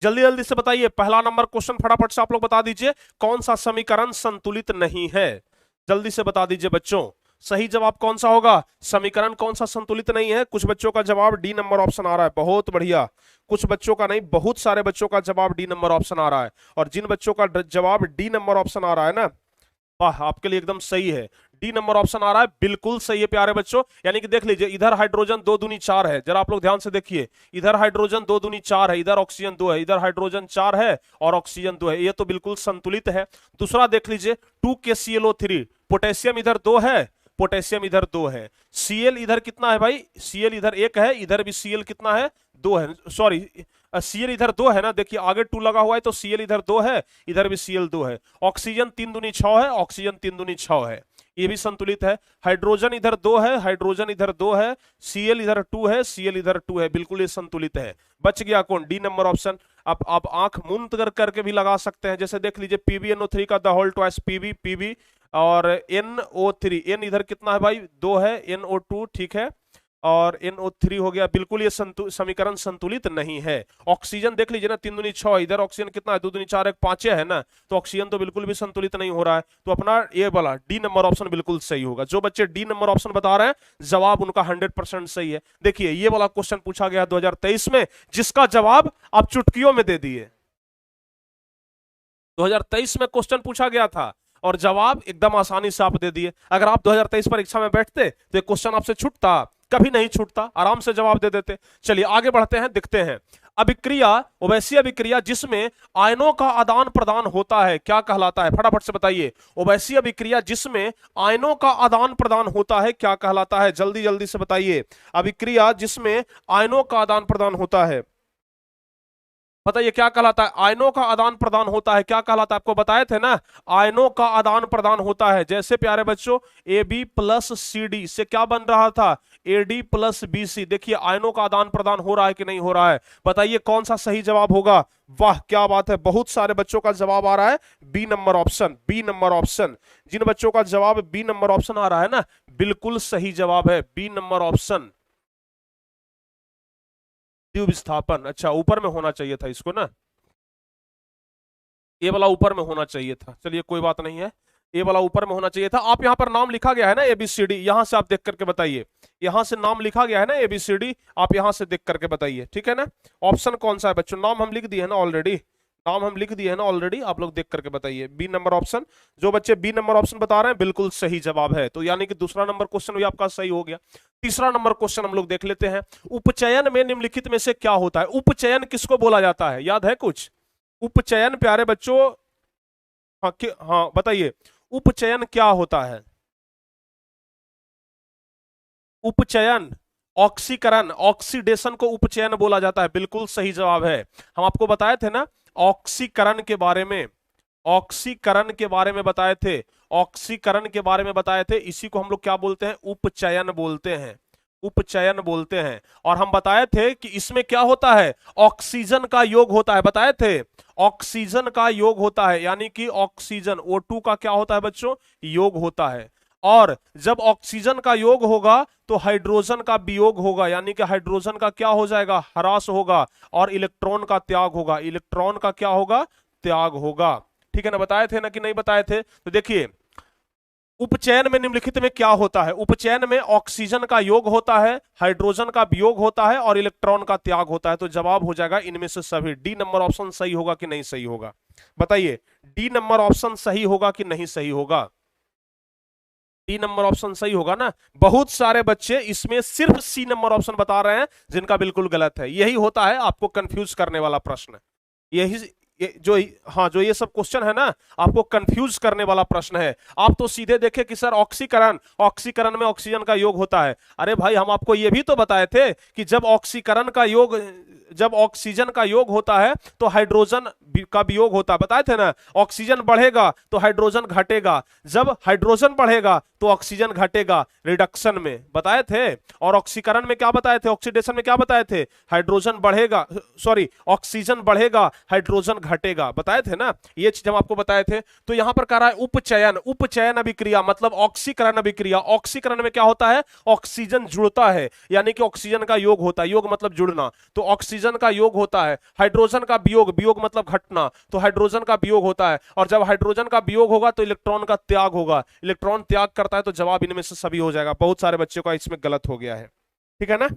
जल्दी जल्दी से बताइए, पहला नंबर क्वेश्चन फटाफट से आप लोग बता दीजिए, कौन सा समीकरण संतुलित नहीं है? जल्दी से बता दीजिए बच्चों, सही जवाब कौन सा होगा? समीकरण कौन सा संतुलित नहीं है? कुछ बच्चों का जवाब डी नंबर ऑप्शन आ रहा है, बहुत बढ़िया। कुछ बच्चों का नहीं, बहुत सारे बच्चों का जवाब डी नंबर ऑप्शन आ रहा है। और जिन बच्चों का जवाब डी नंबर ऑप्शन आ रहा है ना, वाह, आपके लिए एकदम सही है। डी नंबर ऑप्शन आ रहा है, बिल्कुल सही है प्यारे बच्चों। यानी कि देख लीजिए, इधर हाइड्रोजन 2 दूनी 4 है, जरा आप लोग ध्यान से देखिए, इधर हाइड्रोजन 2 दूनी 4 है, इधर ऑक्सीजन 2 है, इधर हाइड्रोजन 4 है और ऑक्सीजन 2 है, ये तो बिल्कुल संतुलित है। दूसरा देख लीजिए, 2KClO3, पोटेशियम इधर 2 है, पोटेशियम इधर 2 है, Cl इधर कितना है भाई? Cl इधर 1 है, इधर भी Cl कितना है? 2 है, सॉरी Cl इधर 2 है ना, देखिए आगे 2 लगा हुआ है तो Cl इधर 2 है, इधर भी Cl 2 है। ऑक्सीजन 3 दूनी 6 है, ऑक्सीजन 3 दूनी 6 है, ये भी संतुलित है। हाइड्रोजन इधर 2 है, हाइड्रोजन इधर 2 है, Cl इधर 2 है, Cl इधर 2 है, बिल्कुल ये संतुलित है। बच गया कौन? D number option. अब आप आंख मूंद करके भी लगा सकते हैं, जैसे देख लीजिए PbNO3 का द होल ट्वाइस Pb और NO3, N इधर कितना है भाई? 2 है, NO2 ठीक है, और NO3 हो गया, बिल्कुल ये समीकरण संतुलित नहीं है। ऑक्सीजन देख लीजिए ना, 3 दूनी 6, इधर ऑक्सीजन कितना है? 2 दूनी 4, 1 5 है ना, तो ऑक्सीजन तो बिल्कुल भी संतुलित नहीं हो रहा है। तो अपना ये वाला डी नंबर ऑप्शन बिल्कुल सही होगा। जो बच्चे डी नंबर ऑप्शन बता रहे हैं, जवाब उनका 100% सही है। देखिए ये वाला क्वेश्चन पूछा गया 2023 में, जिसका जवाब आप चुटकियों में दे दिए। 2023 में क्वेश्चन पूछा गया था और जवाब एकदम आसानी से आप दे दिए। अगर आप 2023 परीक्षा में बैठते तो क्वेश्चन आपसे छूटता? कभी नहीं छूटता, आराम से जवाब दे देते। चलिए आगे बढ़ते हैं, दिखते हैं। अभिक्रिया, उभयसीय अभिक्रिया जिसमें आयनों का आदान प्रदान होता है, क्या कहलाता है? फटाफट से बताइए। उभयसीय अभिक्रिया जिसमें आयनों का आदान प्रदान होता है, क्या कहलाता है? जल्दी जल्दी से बताइए। अभिक्रिया जिसमें आयनों का आदान प्रदान होता है, बताइए क्या कहलाता है? आयनों का आदान प्रदान होता है, क्या कहलाता है? आपको बताए थे ना, आयनों का आदान प्रदान होता है। जैसे प्यारे बच्चों, AB प्लस CD से क्या बन रहा था? AD plus BC। देखिए आयनों का आदान प्रदान हो रहा है कि नहीं हो रहा है? बताइए कौन सा सही जवाब होगा? वाह क्या बात है, बहुत सारे बच्चों का जवाब आ रहा है B number option, B number option. जिन बच्चों का जवाब बी नंबर ऑप्शन आ रहा है ना, बिल्कुल सही जवाब है बी नंबर ऑप्शन, विस्थापन। अच्छा, ऊपर में होना चाहिए था इसको ना, ये वाला ऊपर में होना चाहिए था। चलिए कोई बात नहीं है, ये वाला ऊपर में होना चाहिए था। आप यहाँ पर नाम लिखा गया है ना ABCD, यहां से आप देख करके बताइए। यहां से नाम लिखा गया है ना ABCD, आप यहां से देख करके बताइए, ठीक है ना। ऑप्शन कौन सा है बच्चों? नाम हम लिख दिए है ना ऑलरेडी, नाम हम लिख दिए है ना ऑलरेडी, आप लोग देख करके बताइए। बी नंबर ऑप्शन, जो बच्चे बी नंबर ऑप्शन बता रहे हैं बिल्कुल सही जवाब है। तो यानी कि दूसरा नंबर क्वेश्चन भी आपका सही हो गया। तीसरा नंबर क्वेश्चन हम लोग देख लेते हैं। उपचयन में निम्नलिखित में से क्या होता है? उपचयन किसको बोला जाता है, याद है कुछ? उपचयन प्यारे बच्चों, हाँ हाँ बताइए, उपचयन क्या होता है? उपचयन, ऑक्सीकरण, ऑक्सीडेशन को उपचयन बोला जाता है, बिल्कुल सही जवाब है। हम आपको बताए थे ना ऑक्सीकरण के बारे में, ऑक्सीकरण के बारे में बताए थे, ऑक्सीकरण के बारे में बताए थे। इसी को हम लोग क्या बोलते हैं? उपचयन बोलते हैं, उपचयन बोलते हैं। और हम बताए थे कि इसमें क्या होता है? ऑक्सीजन का योग होता है, बताए थे ऑक्सीजन का योग होता है, यानी कि ऑक्सीजन O2 का क्या होता है बच्चों? योग होता है। और जब ऑक्सीजन का योग होगा तो हाइड्रोजन का वियोग होगा, यानी कि हाइड्रोजन का क्या हो जाएगा? ह्रास होगा, और इलेक्ट्रॉन का त्याग होगा, इलेक्ट्रॉन का क्या होगा? त्याग होगा। ठीक है ना, बताए थे ना कि नहीं बताए थे? तो देखिए उपचयन में निम्नलिखित में क्या होता है? उपचयन में ऑक्सीजन का योग होता है, हाइड्रोजन का वियोग होता है और इलेक्ट्रॉन का त्याग होता है। तो जवाब हो जाएगा इनमें से सभी। डी नंबर ऑप्शन सही होगा कि नहीं सही होगा? बताइए, डी नंबर ऑप्शन सही होगा कि नहीं सही होगा? डी नंबर ऑप्शन सही होगा ना। बहुत सारे बच्चे इसमें सिर्फ सी नंबर ऑप्शन बता रहे हैं, जिनका बिल्कुल गलत है। यही होता है आपको कंफ्यूज करने वाला प्रश्न, यही जो हाँ जो ये सब क्वेश्चन है ना, आपको कंफ्यूज करने वाला प्रश्न है। आप तो सीधे देखे कि सर ऑक्सीकरण, ऑक्सीकरण में ऑक्सीजन का योग होता है। अरे भाई हम आपको ये भी तो बताए थे कि जब ऑक्सीकरण का योग, जब ऑक्सीजन का योग होता है तो हाइड्रोजन का वियोग होता है, बताए थे ना। ऑक्सीजन बढ़ेगा तो हाइड्रोजन घटेगा, जब हाइड्रोजन बढ़ेगा तो ऑक्सीजन घटेगा, रिडक्शन में बताए थे। और ऑक्सीकरण में क्या बताए थे, ऑक्सीडेशन में क्या बताए थे, हाइड्रोजन बढ़ेगा, सॉरी ऑक्सीजन बढ़ेगा हाइड्रोजन घटेगा, बताए थे ना, ये चीज हम आपको बताए थे। तो यहां पर कह रहा है उपचयन, उपचयन अभिक्रिया मतलब ऑक्सीकरण अभिक्रिया। ऑक्सीकरण में क्या होता है, ऑक्सीजन जुड़ता है, यानी कि ऑक्सीजन का योग होता है, योग मतलब जुड़ना, तो ऑक्सीजन का योग होता है। हाइड्रोजन का वियोग, वियोग मतलब घटना, तो हाइड्रोजन का वियोग होता है। और जब हाइड्रोजन का वियोग होगा तो इलेक्ट्रॉन का त्याग होगा, इलेक्ट्रॉन त्याग करता है तो जवाब इनमें से सभी हो जाएगा। बहुत सारे बच्चों का इसमें गलत हो गया है, ठीक है ना।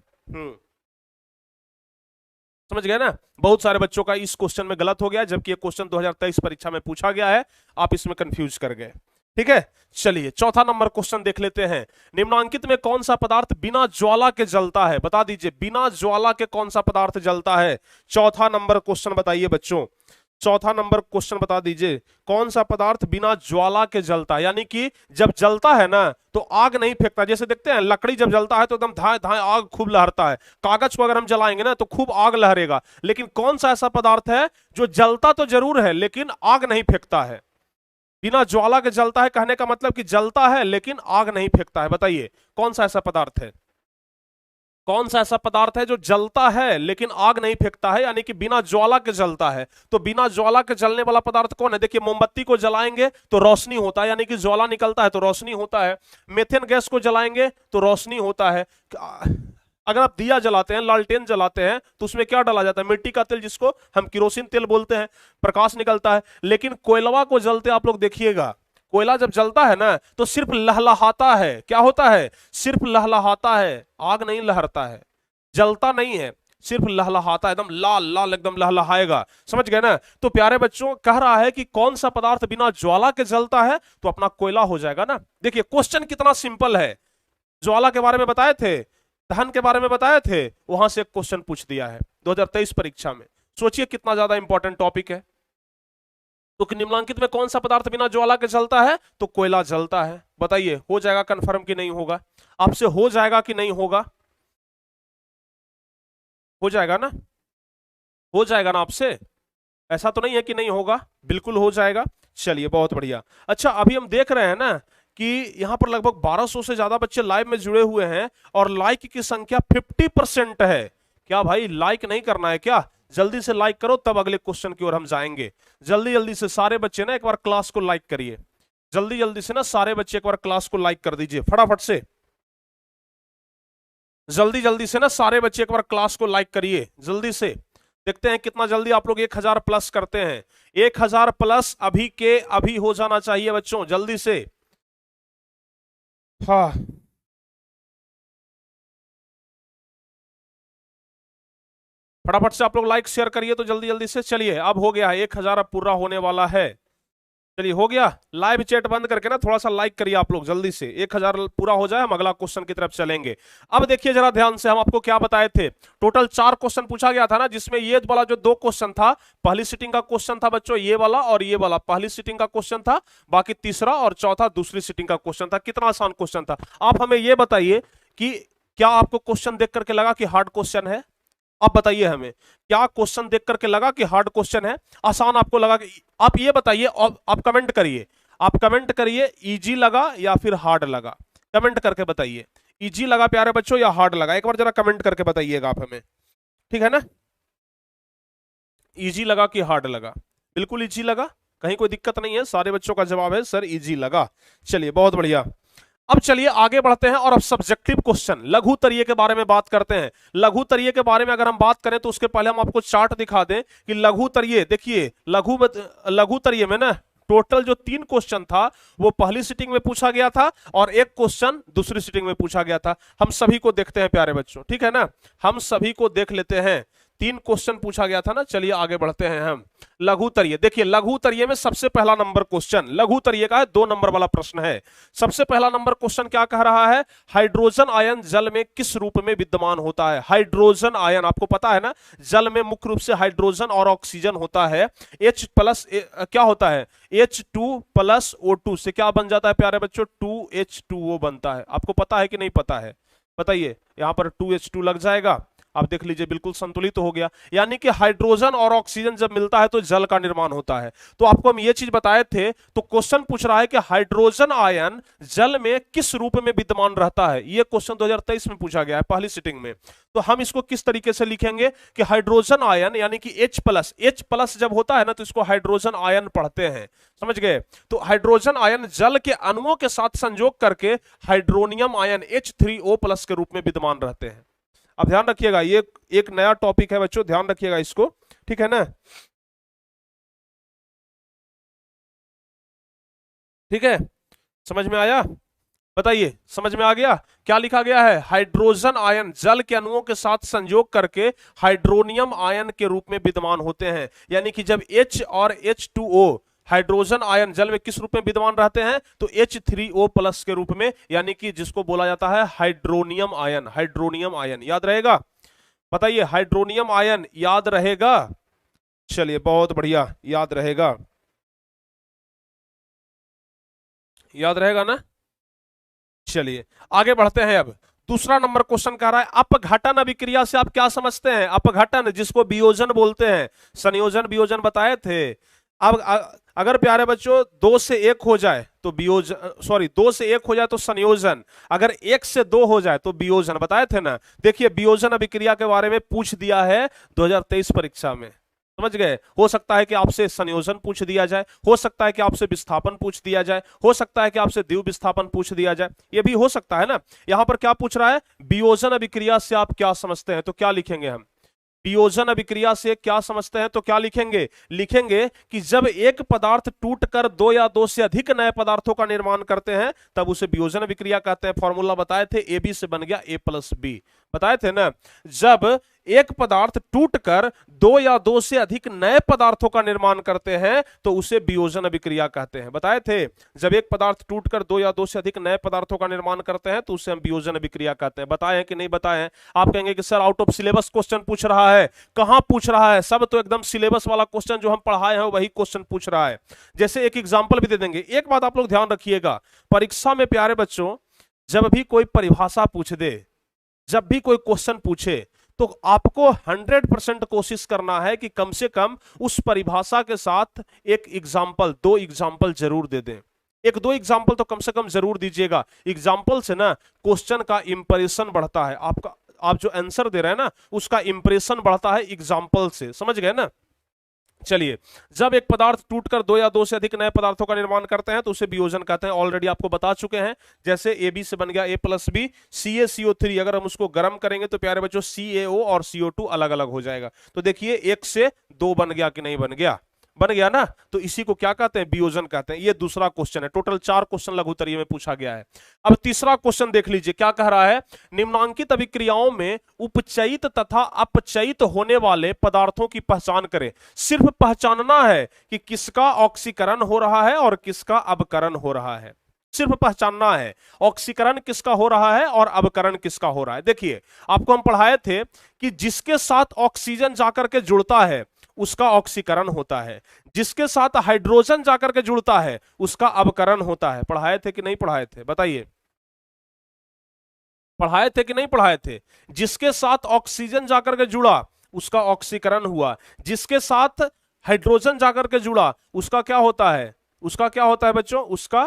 समझ गए ना, बहुत सारे बच्चों का इस क्वेश्चन में गलत हो गया, जबकि ये क्वेश्चन 2023 परीक्षा में पूछा गया है, आप इसमें कंफ्यूज कर गए, ठीक है। चलिए चौथा नंबर क्वेश्चन देख लेते हैं। निम्नांकित में कौन सा पदार्थ बिना ज्वाला के जलता है, बता दीजिए, बिना ज्वाला के कौन सा पदार्थ जलता है। चौथा नंबर क्वेश्चन बताइए बच्चों, चौथा नंबर क्वेश्चन बता दीजिए, कौन सा पदार्थ बिना ज्वाला के जलता है, यानी कि जब जलता है ना तो आग नहीं फेंकता। जैसे देखते हैं लकड़ी जब जलता है तो एकदम धाए धाए आग खूब लहरता है, कागज को अगर हम जलाएंगे ना तो खूब आग लहरेगा। लेकिन कौन सा ऐसा पदार्थ है जो जलता तो जरूर है लेकिन आग नहीं फेंकता है, बिना ज्वाला के जलता है, कहने का मतलब कि जलता है लेकिन आग नहीं फेंकता है। बताइए कौन सा ऐसा पदार्थ है, कौन सा ऐसा पदार्थ है जो जलता है लेकिन आग नहीं फेंकता है, यानी कि बिना ज्वाला के जलता है। तो बिना ज्वाला के जलने वाला पदार्थ कौन है, देखिए मोमबत्ती को जलाएंगे तो रोशनी होता है, यानी कि ज्वाला निकलता है तो रोशनी होता है। मेथेन गैस को जलाएंगे तो रोशनी होता है। अगर आप दिया जलाते हैं, लालटेन जलाते हैं तो उसमें क्या डाला जाता है, मिट्टी का तेल, जिसको हम किरोसिन तेल बोलते हैं, प्रकाश निकलता है। लेकिन कोयलवा को जलते आप लोग देखिएगा, कोयला जब जलता है ना तो सिर्फ लहलहाता है, क्या होता है, सिर्फ लहलहाता है, आग नहीं लहरता है, जलता नहीं है, सिर्फ लहलहाता है, एकदम लाल लाल एकदम लहलहाएगा। समझ गए ना। तो प्यारे बच्चों कह रहा है कि कौन सा पदार्थ बिना ज्वाला के जलता है, तो अपना कोयला हो जाएगा ना। देखिए क्वेश्चन कितना सिंपल है, ज्वाला के बारे में बताए थे, दहन के बारे में बताए थे, वहां से क्वेश्चन पूछ दिया है 2023 परीक्षा में। सोचिए कितना ज्यादा इंपॉर्टेंट टॉपिक है। तो निम्नलिखित में कौन सा पदार्थ बिना ज्वाला के जलता है, तो कोयला जलता है। बताइए हो जाएगा कंफर्म कि नहीं होगा, आपसे हो जाएगा कि नहीं होगा, हो जाएगा ना, हो जाएगा ना आपसे, ऐसा तो नहीं है कि नहीं होगा, बिल्कुल हो जाएगा। चलिए बहुत बढ़िया। अच्छा अभी हम देख रहे हैं ना कि यहां पर लगभग 1200 से ज्यादा बच्चे लाइव में जुड़े हुए हैं और लाइक की संख्या 50% है। क्या भाई लाइक नहीं करना है क्या, जल्दी से लाइक करो तब अगले क्वेश्चन की ओर हम जाएंगे। जल्दी जल्दी से सारे बच्चे ना एक बार क्लास को लाइक करिए, जल्दी जल्दी से ना सारे बच्चे एक बार क्लास को लाइक कर दीजिए फटाफट से, जल्दी जल्दी से ना सारे बच्चे एक बार क्लास को लाइक करिए जल्दी से। देखते हैं कितना जल्दी आप लोग 1000 प्लस करते हैं। 1000 प्लस अभी के अभी हो जाना चाहिए बच्चों, जल्दी से। हाँ फटाफट से आप लोग लाइक शेयर करिए तो जल्दी जल्दी से। चलिए अब हो गया है 1000, अब पूरा होने वाला है। चलिए हो गया, लाइव चैट बंद करके ना थोड़ा सा लाइक करिए आप लोग जल्दी से, 1000 पूरा हो जाए हम अगला क्वेश्चन की तरफ चलेंगे। अब देखिए जरा ध्यान से, हम आपको क्या बताए थे, टोटल 4 क्वेश्चन पूछा गया था ना, जिसमें ये वाला जो 2 क्वेश्चन था, पहली सीटिंग का क्वेश्चन था बच्चों ये वाला, और ये वाला पहली सीटिंग का क्वेश्चन था, बाकी तीसरा और चौथा दूसरी सीटिंग का क्वेश्चन था। कितना आसान क्वेश्चन था, आप हमें ये बताइए कि क्या आपको क्वेश्चन देख करके लगा कि हार्ड क्वेश्चन है, आप बताइए हमें, क्या क्वेश्चन देख करके लगा कि हार्ड क्वेश्चन है, आसान आपको लगा कि, आप ये बताइए, आप कमेंट करिए, आप कमेंट करिए इजी लगा या फिर हार्ड लगा, कमेंट करके बताइए इजी लगा प्यारे बच्चों या हार्ड लगा, एक बार जरा कमेंट करके बताइएगा आप हमें, ठीक है ना। इजी लगा कि हार्ड लगा, बिल्कुल इजी लगा, कहीं कोई दिक्कत नहीं है, सारे बच्चों का जवाब है सर इजी लगा। चलिए बहुत बढ़िया। अब चलिए आगे बढ़ते हैं और अब सब्जेक्टिव क्वेश्चन लघु तरीये के बारे में बात करते हैं। लघु तरीये के बारे में अगर हम बात करें तो उसके पहले हम आपको चार्ट दिखा दें कि लघु तरीये, देखिए लघु तरीये में ना टोटल जो 3 क्वेश्चन था वो पहली सीटिंग में पूछा गया था और एक क्वेश्चन दूसरी सीटिंग में पूछा गया था। हम सभी को देखते हैं प्यारे बच्चों, ठीक है ना, हम सभी को देख लेते हैं। 3 क्वेश्चन पूछा गया था ना, चलिए आगे बढ़ते हैं हम। लघु तरीये, देखिए लघु तरीये में सबसे पहला नंबर क्वेश्चन लघु तरीये का है, 2 नंबर वाला प्रश्न है। सबसे पहला नंबर क्वेश्चन क्या कह रहा है, हाइड्रोजन आयन जल में किस रूप में विद्यमान होता है। हाइड्रोजन आयन आपको पता है ना, जल में मुख्य रूप से हाइड्रोजन और ऑक्सीजन होता है। H प्लस क्या होता है, H2 प्लस O2 से क्या बन जाता है प्यारे बच्चों, 2H2O बनता है। आपको पता है कि नहीं पता है, बताइए, यहां पर 2H2 लग जाएगा आप देख लीजिए बिल्कुल संतुलित हो गया। यानी कि हाइड्रोजन और ऑक्सीजन जब मिलता है तो जल का निर्माण होता है। तो आपको हम ये चीज बताए थे, तो क्वेश्चन पूछ रहा है कि हाइड्रोजन आयन जल में किस रूप में विद्यमान रहता है। ये क्वेश्चन 2023 में पूछा गया है पहली सिटिंग में। तो हम इसको किस तरीके से लिखेंगे कि हाइड्रोजन आयन यानी कि H+ जब होता है ना तो इसको हाइड्रोजन आयन पढ़ते हैं, समझ गए। तो हाइड्रोजन आयन जल के अणुओं के साथ संयोग करके हाइड्रोनियम आयन H3O+ के रूप में विद्यमान रहते हैं। अब ध्यान रखिएगा, ये एक नया टॉपिक है बच्चों, ध्यान रखिएगा इसको, ठीक है ना। ठीक है, समझ में आया? बताइए, समझ में आ गया? क्या लिखा गया है? हाइड्रोजन आयन जल के अणुओं के साथ संयोग करके हाइड्रोनियम आयन के रूप में विद्यमान होते हैं। यानी कि जब H और H2O हाइड्रोजन आयन जल में किस रूप में विद्यमान रहते हैं तो H3O+ के रूप में, यानी कि जिसको बोला जाता है हाइड्रोनियम आयन। हाइड्रोनियम आयन याद रहेगा? बताइए, हाइड्रोनियम आयन याद रहेगा? चलिए बहुत बढ़िया, याद रहेगा, याद रहेगा ना। चलिए आगे बढ़ते हैं। अब दूसरा नंबर क्वेश्चन कह रहा है अपघटन अभिक्रिया से आप क्या समझते हैं? अपघटन जिसको वियोजन बोलते हैं, संयोजन वियोजन बताए थे। अब अगर प्यारे बच्चों 2 से 1 हो जाए तो वियोजन, सॉरी 2 से 1 हो जाए तो संयोजन, अगर 1 से 2 हो जाए तो वियोजन, बताए थे ना। देखिए वियोजन अभिक्रिया के बारे में पूछ दिया है 2023 परीक्षा में, समझ गए। हो सकता है कि आपसे संयोजन पूछ दिया जाए, हो सकता है कि आपसे विस्थापन पूछ दिया जाए, हो सकता है कि आपसे द्वितीय विस्थापन पूछ दिया जाए, ये भी हो सकता है ना। यहां पर क्या पूछ रहा है? वियोजन अभिक्रिया से आप क्या समझते हैं, तो क्या लिखेंगे हम? वियोजन अभिक्रिया से क्या समझते हैं तो क्या लिखेंगे? लिखेंगे कि जब एक पदार्थ टूटकर 2 या 2 से अधिक नए पदार्थों का निर्माण करते हैं तब उसे वियोजन अभिक्रिया कहते हैं। फॉर्मूला बताए थे, AB से बन गया A+B, बताए थे ना। जब एक पदार्थ टूटकर 2 या 2 से अधिक नए पदार्थों का निर्माण करते हैं तो उसे वियोजन अभिक्रिया कहते हैं, बताए थे। जब एक पदार्थ टूटकर 2 या 2 से अधिक नए पदार्थों का निर्माण करते हैं तो उसे हम वियोजन अभिक्रिया कहते हैं। बताए हैं कि नहीं बताए हैं? आप कहेंगे कि sir out of syllabus question पूछ रहा है। कहां पूछ रहा है? सब तो एकदम सिलेबस वाला क्वेश्चन जो हम पढ़ाए हैं वही क्वेश्चन पूछ रहा है। जैसे एक एग्जाम्पल भी दे देंगे। एक बात आप लोग ध्यान रखिएगा, परीक्षा में प्यारे बच्चों जब भी कोई परिभाषा पूछ दे, जब भी कोई क्वेश्चन पूछे तो आपको 100% कोशिश करना है कि कम से कम उस परिभाषा के साथ एक एग्जाम्पल, 2 एग्जाम्पल जरूर दे दें। 1-2 एग्जाम्पल तो कम से कम जरूर दीजिएगा। एग्जाम्पल से ना क्वेश्चन का इंप्रेशन बढ़ता है, आपका, आप जो आंसर दे रहे हैं ना उसका इंप्रेशन बढ़ता है एग्जाम्पल से, समझ गए ना। चलिए, जब एक पदार्थ टूटकर 2 या 2 से अधिक नए पदार्थों का निर्माण करते हैं तो उसे वियोजन कहते हैं। ऑलरेडी आपको बता चुके हैं। जैसे AB से बन गया A+B, CaCO3 अगर हम उसको गर्म करेंगे तो प्यारे बच्चों CaO और CO2 अलग अलग हो जाएगा। तो देखिए 1 से 2 बन गया कि नहीं बन गया? बन गया ना। तो इसी को क्या कहते हैं? वियोजन कहते हैं। ये दूसरा क्वेश्चन है। टोटल 4 क्वेश्चन लघु उत्तरीय में पूछा गया है। अब तीसरा क्वेश्चन देख लीजिए क्या कह रहा है। निम्नांकित अभिक्रियाओं में उपचयित तथा अपचयित होने वाले पदार्थों की पहचान करें। सिर्फ पहचानना है कि किसका ऑक्सीकरण हो रहा है और किसका अवकरण हो रहा है, सिर्फ पहचानना है ऑक्सीकरण किसका हो रहा है और अवकरण किसका हो रहा है। देखिए आपको हम पढ़ाए थे कि जिसके साथ ऑक्सीजन जाकर के जुड़ता है उसका ऑक्सीकरण होता है, जिसके साथ हाइड्रोजन जाकर के जुड़ता है उसका अवकरण होता है। पढ़ाए थे कि नहीं पढ़ाए थे? बताइए, पढ़ाए थे कि नहीं पढ़ाए थे? जिसके साथ ऑक्सीजन जाकर के जुड़ा उसका ऑक्सीकरण हुआ, जिसके साथ हाइड्रोजन जाकर के जुड़ा उसका क्या होता है? उसका क्या होता है बच्चों? उसका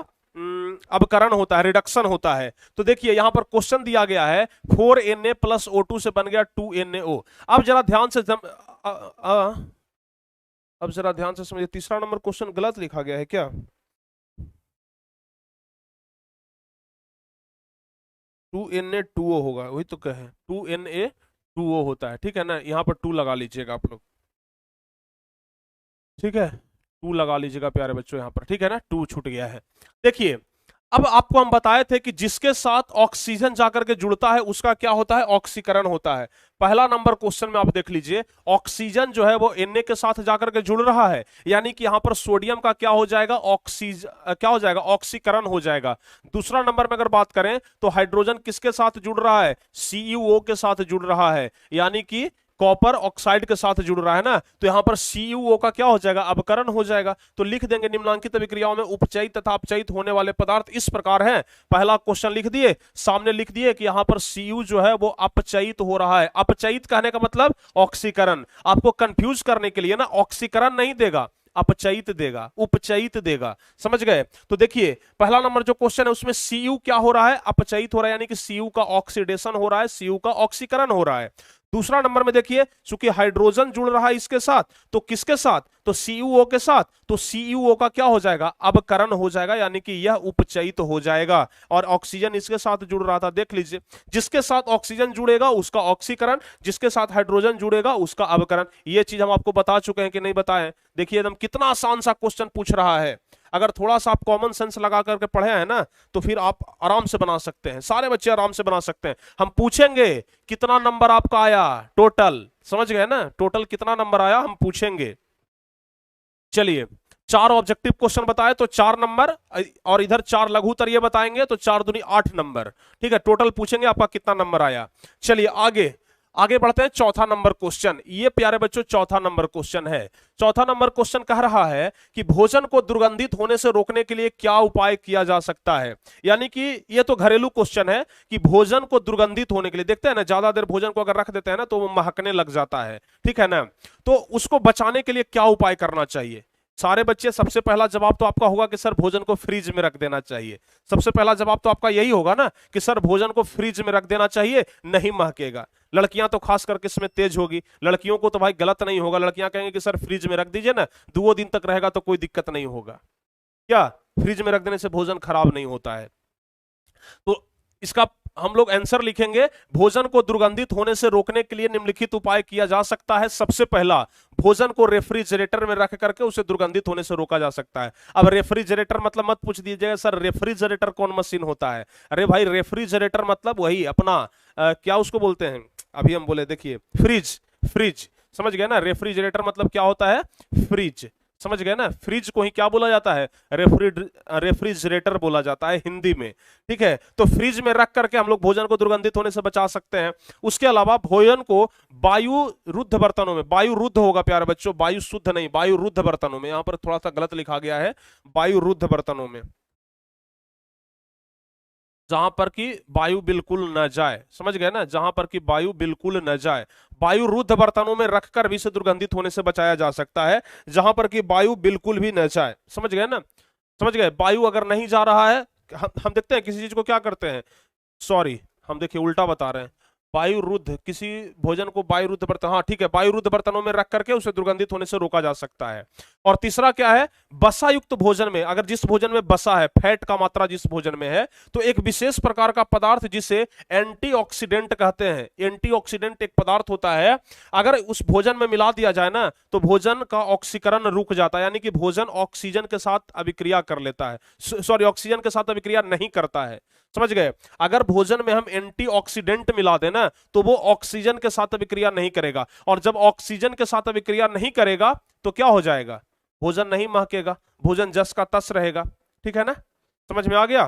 अवकरण होता है, रिडक्शन होता है। तो देखिए यहां पर क्वेश्चन दिया गया है 4Na + O2 से बन गया 2NaO। अब जरा ध्यान से अब जरा ध्यान से समझिए, तीसरा नंबर क्वेश्चन गलत लिखा गया है क्या? 2Na2O होगा, वही तो कहे 2Na2O होता है, ठीक है ना। यहां पर 2 लगा लीजिएगा आप लोग, ठीक है, 2 लगा लीजिएगा प्यारे बच्चों यहां पर, ठीक है ना। 2 छूट गया है। देखिए अब आपको हम बताए थे कि जिसके साथ ऑक्सीजन जाकर के जुड़ता है उसका क्या होता है? ऑक्सीकरण होता है। पहला नंबर क्वेश्चन में आप देख लीजिए, ऑक्सीजन जो है वो Na के साथ जाकर के जुड़ रहा है, यानी कि यहां पर सोडियम का क्या हो जाएगा? क्या हो जाएगा? ऑक्सीकरण हो जाएगा। दूसरा नंबर में अगर बात करें तो हाइड्रोजन किसके साथ जुड़ रहा है? CuO के साथ जुड़ रहा है, यानी कि कॉपर ऑक्साइड के साथ जुड़ रहा है ना, तो यहां पर CuO का क्या हो जाएगा, अवकरण हो जाएगा। तो लिख देंगे निम्नलिखित अभिक्रियाओं में उपचयित तथा अपचयित होने वाले पदार्थ इस प्रकार हैं। पहला क्वेश्चन लिख दिए, सामने लिख दिए कि यहां पर Cu जो है वो अपचयित हो रहा है। अपचयित कहने का मतलब ऑक्सीकरण। आपको कंफ्यूज करने के लिए ना ऑक्सीकरण नहीं देगा, अपचयित देगा, उपचयित देगा, समझ गए। तो देखिए पहला नंबर जो क्वेश्चन है उसमें Cu क्या हो रहा है, अपचयित हो रहा है, यानी कि Cu का ऑक्सीडेशन हो रहा है, Cu का ऑक्सीकरण हो रहा है। दूसरा नंबर में देखिए चूंकि हाइड्रोजन जुड़ रहा है इसके साथ, तो किसके साथ, तो CuO के साथ, तो CuO का क्या हो जाएगा, अवकरण हो जाएगा, यानी कि यह उपचयित हो जाएगा। और ऑक्सीजन इसके साथ जुड़ रहा था, देख लीजिए, जिसके साथ ऑक्सीजन जुड़ेगा उसका ऑक्सीकरण, जिसके साथ हाइड्रोजन जुड़ेगा उसका अवकरण। ये चीज हम आपको बता चुके हैं कि नहीं बताए। देखिए एकदम कितना आसान सा क्वेश्चन पूछ रहा है। अगर थोड़ा सा आप कॉमन सेंस लगा करके पढ़े हैं ना, तो फिर आप आराम से बना सकते हैं, सारे बच्चे आराम से बना सकते हैं। हम पूछेंगे कितना नंबर आपका आया टोटल, समझ गए ना, टोटल कितना नंबर आया हम पूछेंगे। चलिए 4 ऑब्जेक्टिव क्वेश्चन बताए तो 4 नंबर, और इधर 4 लघु उत्तरीय बताएंगे तो 4 दूनी 8 नंबर। ठीक है, टोटल पूछेंगे आपका कितना नंबर आया। चलिए आगे आगे बढ़ते हैं। चौथा नंबर क्वेश्चन, ये प्यारे बच्चों चौथा नंबर क्वेश्चन है। चौथा नंबर क्वेश्चन कह रहा है कि भोजन को दुर्गंधित होने से रोकने के लिए क्या उपाय किया जा सकता है। यानी कि ये तो घरेलू क्वेश्चन है कि भोजन को दुर्गंधित होने के लिए, देखते हैं ना ज्यादा देर भोजन को अगर रख देते हैं ना तो वो महकने लग जाता है, ठीक है ना, तो उसको बचाने के लिए क्या उपाय करना चाहिए। सारे बच्चे सबसे पहला जवाब तो आपका होगा कि सर भोजन को फ्रिज में रख देना चाहिए। सबसे पहला जवाब तो आपका यही होगा ना कि सर भोजन को फ्रिज में रख देना चाहिए, नहीं महकेगा। लड़कियां तो खास करके इसमें तेज होगी, लड़कियों को तो भाई गलत नहीं होगा, लड़कियां कहेंगे कि सर फ्रिज में रख दीजिए ना, 2 दिन तक रहेगा तो कोई दिक्कत नहीं होगा। क्या फ्रिज में रख देने से भोजन खराब नहीं होता है। तो इसका हम लोग आंसर लिखेंगे, भोजन को दुर्गंधित होने से रोकने के लिए निम्नलिखित उपाय किया जा सकता है। सबसे पहला, भोजन को रेफ्रिजरेटर में रख करके उसे दुर्गंधित होने से रोका जा सकता है। अब रेफ्रिजरेटर मतलब मत पूछ दीजिएगा सर रेफ्रिजरेटर कौन मशीन होता है। अरे भाई रेफ्रिजरेटर मतलब वही अपना क्या उसको बोलते हैं, अभी हम बोले देखिए फ्रिज, फ्रिज समझ गए ना, रेफ्रिजरेटर मतलब क्या होता है, फ्रिज, समझ गए ना। फ्रिज को ही क्या बोला जाता है, रेफ्रिजरेटर बोला जाता है हिंदी में, ठीक है। तो फ्रिज में रख करके हम लोग भोजन को दुर्गंधित होने से बचा सकते हैं। उसके अलावा भोजन को वायु रुद्ध बर्तनों में, वायु रुद्ध होगा प्यारे बच्चों, वायु शुद्ध नहीं, वायु रुद्ध बर्तनों में, यहां पर थोड़ा सा गलत लिखा गया है, वायु रुद्ध बर्तनों में, जहां पर कि वायु बिल्कुल न जाए, समझ गए ना, जहां पर कि वायु बिल्कुल न जाए, वायु रुद्ध बर्तनों में रखकर भी इसे दुर्गंधित होने से बचाया जा सकता है, जहां पर कि वायु बिल्कुल भी न जाए, समझ गए ना। समझ गए, वायु अगर नहीं जा रहा है, हम देखते हैं किसी चीज को क्या करते हैं, सॉरी हम देखिए उल्टा बता रहे हैं, वायु रुद्ध किसी भोजन को वायु रुद्ध बर्तन, हाँ ठीक है, वायु रुद्ध बर्तनों में रख करके उसे दुर्गंधित होने से रोका जा सकता है। और तीसरा क्या है, बसा युक्त भोजन में, अगर जिस भोजन में बसा है, फैट का मात्रा जिस भोजन में है, तो एक विशेष प्रकार का पदार्थ जिसे एंटीऑक्सीडेंट कहते हैं, एंटीऑक्सीडेंट एक पदार्थ होता है, अगर उस भोजन में मिला दिया जाए ना तो भोजन का ऑक्सीकरण रुक जाता है, यानी कि भोजन ऑक्सीजन के साथ अभिक्रिया कर लेता है, सॉरी ऑक्सीजन के साथ अभिक्रिया नहीं करता है, समझ गए। अगर भोजन में हम एंटीऑक्सीडेंट मिला देना तो वो ऑक्सीजन के साथ अभिक्रिया नहीं करेगा, और जब ऑक्सीजन के साथ अभिक्रिया नहीं करेगा तो क्या हो जाएगा, भोजन नहीं महकेगा, भोजन जस का तस रहेगा, ठीक है ना, समझ में आ गया।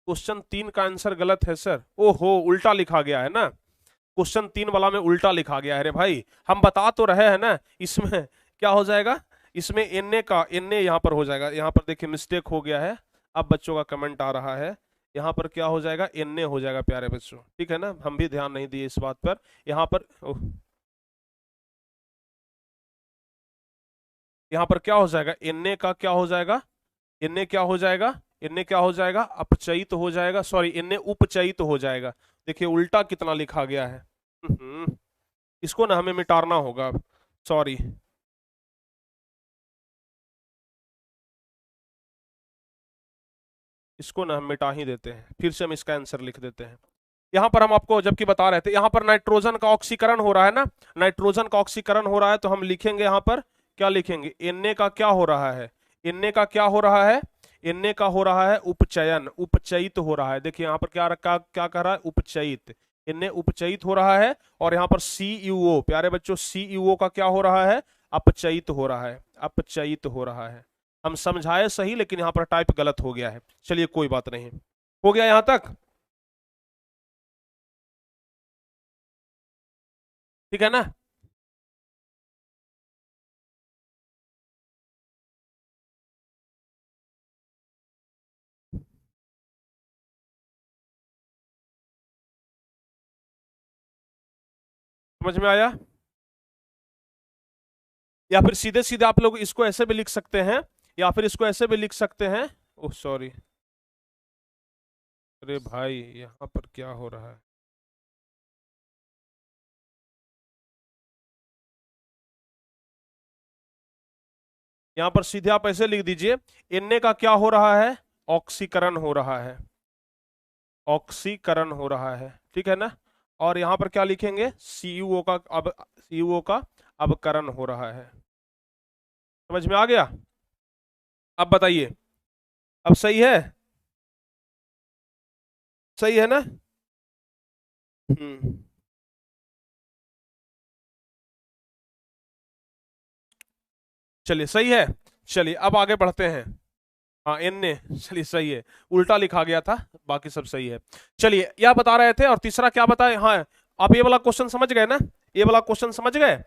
क्वेश्चन 3 का आंसर गलत है सर, ओहो उल्टा लिखा गया है ना, क्वेश्चन 3 वाला में उल्टा लिखा गया है। अरे भाई हम बता तो रहे हैं ना, इसमें क्या हो जाएगा, इसमें एन का एन यहाँ पर हो जाएगा, यहाँ पर देखिए मिस्टेक हो गया है, अब बच्चों का कमेंट आ रहा है, यहाँ पर क्या हो जाएगा, एन हो जाएगा प्यारे बच्चों, ठीक है ना, हम भी ध्यान नहीं दिए इस बात पर, यहाँ पर यहाँ पर क्या हो जाएगा, एन का क्या हो जाएगा, एन क्या हो जाएगा, एन क्या हो जाएगा, अपचयित हो जाएगा, सॉरी एन उपचयित हो जाएगा। देखिए उल्टा कितना लिखा गया है, इसको ना हमें मिटाना होगा, सॉरी, इसको ना हम मिटा ही देते हैं, फिर से हम इसका आंसर लिख देते हैं। यहां पर हम आपको जबकि बता रहे थे, यहां पर नाइट्रोजन का ऑक्सीकरण हो रहा है ना, नाइट्रोजन का ऑक्सीकरण हो रहा है, तो हम लिखेंगे यहां पर क्या लिखेंगे, एन का क्या हो रहा है, एन का क्या हो रहा है, एन का हो रहा है उपचयन, उपचयित हो रहा है। देखिए यहाँ पर क्या रखा, क्या कह रहा है, उपचयित, एन उपचयित हो रहा है, और यहाँ पर CuO प्यारे बच्चों, CuO का क्या हो रहा है, अपचयित हो रहा है, अपचयित हो रहा है। हम समझाए सही लेकिन यहाँ पर टाइप गलत हो गया है, चलिए कोई बात नहीं, हो गया यहां तक। ठीक है ना। समझ में आया? या फिर सीधे सीधे आप लोग इसको ऐसे भी लिख सकते हैं, या फिर इसको ऐसे भी लिख सकते हैं। ओह सॉरी, अरे भाई यहाँ पर क्या हो रहा है? यहाँ पर सीधे आप ऐसे लिख दीजिए, Na का क्या हो रहा है? ऑक्सीकरण हो रहा है, ऑक्सीकरण हो रहा है, ठीक है ना। और यहाँ पर क्या लिखेंगे? CuO का, अब CuO का अवकरण हो रहा है। समझ में आ गया? अब बताइए, अब सही है? सही है ना? हम्म, चलिए सही है। चलिए अब आगे बढ़ते हैं। हाँ Na, चलिए सही है, उल्टा लिखा गया था, बाकी सब सही है। चलिए यह बता रहे थे, और तीसरा क्या बताए? हाँ, आप ये वाला क्वेश्चन समझ गए ना? ये वाला क्वेश्चन समझ गए?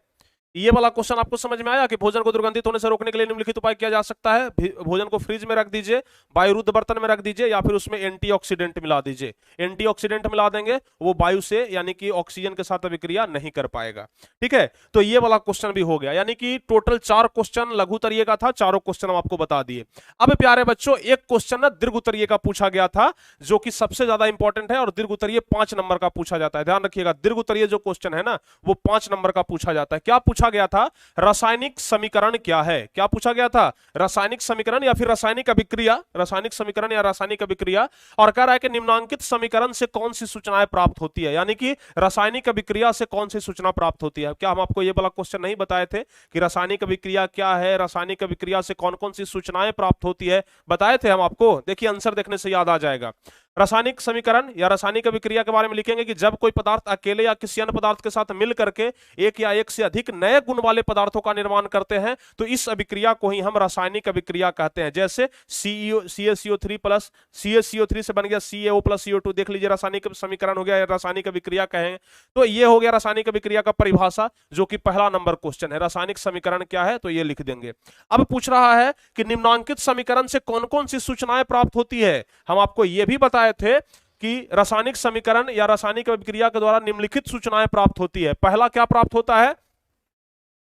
ये वाला क्वेश्चन आपको समझ में आया कि भोजन को दुर्गंधित होने से रोकने के लिए निम्नलिखित उपाय किया जा सकता है? भोजन को फ्रिज में रख दीजिए, वायुरुद्ध बर्तन में रख दीजिए, या फिर उसमें एंटीऑक्सीडेंट मिला दीजिए। एंटीऑक्सीडेंट मिला देंगे, वो वायु से यानी कि ऑक्सीजन के साथ अभिक्रिया नहीं कर पाएगा। ठीक है, तो ये वाला क्वेश्चन भी हो गया, यानी कि टोटल 4 क्वेश्चन लघु उत्तरीय का था, चारों क्वेश्चन हम आपको बता दिए। अब प्यारे बच्चों, एक क्वेश्चन ना दीर्घ उत्तरीय का पूछा गया था, जो कि सबसे ज्यादा इंपॉर्टेंट है, और दीर्घ उत्तरीय 5 नंबर का पूछा जाता है। ध्यान रखिएगा, दीर्घ उत्तरीय जो क्वेश्चन है ना, वो 5 नंबर का पूछा जाता है। क्या पूछा गया था? रासायनिक समीकरण क्या है? क्या पूछा गया था? रासायनिक समीकरण या फिर रासायनिक अभिक्रिया, रासायनिक समीकरण या रासायनिक अभिक्रिया। और कह रहा है कि निम्नांकित समीकरण से कौन सी सूचनाएं प्राप्त होती है, यानी कि रासायनिक अभिक्रिया से कौन सी सूचना प्राप्त होती है। क्या हम आपको ये वाला क्वेश्चन नहीं बताए थे कि रासायनिक अभिक्रिया क्या है, रासायनिक अभिक्रिया से कौन कौन सी सूचनाएं प्राप्त होती है? बताए थे हम आपको। देखिए आंसर देखने से याद आ जाएगा। रासायनिक समीकरण या रासायनिक अभिक्रिया के बारे में लिखेंगे कि जब कोई पदार्थ अकेले या किसी अन्य पदार्थ के साथ मिल करके एक या एक से अधिक नए गुण वाले पदार्थों का निर्माण करते हैं, तो इस अभिक्रिया को ही हम रासायनिक अभिक्रिया कहते हैं। जैसे CaCO3 प्लस CaCO3 से बन गया CaO प्लस CO2, देख लीजिए रासायनिक समीकरण हो गया, रासायनिक अभिक्रिया कहें तो ये हो गया रासायनिक अभिक्रिया का परिभाषा, जो कि पहला नंबर क्वेश्चन है। रासायनिक समीकरण क्या है, तो ये लिख देंगे। अब पूछ रहा है कि निम्नांकित समीकरण से कौन कौन सी सूचनाएं प्राप्त होती है। हम आपको यह भी बताए थे कि रासायनिक समीकरण या रासायनिक अभिक्रिया के द्वारा निम्नलिखित सूचनाएं प्राप्त होती है। पहला क्या प्राप्त होता है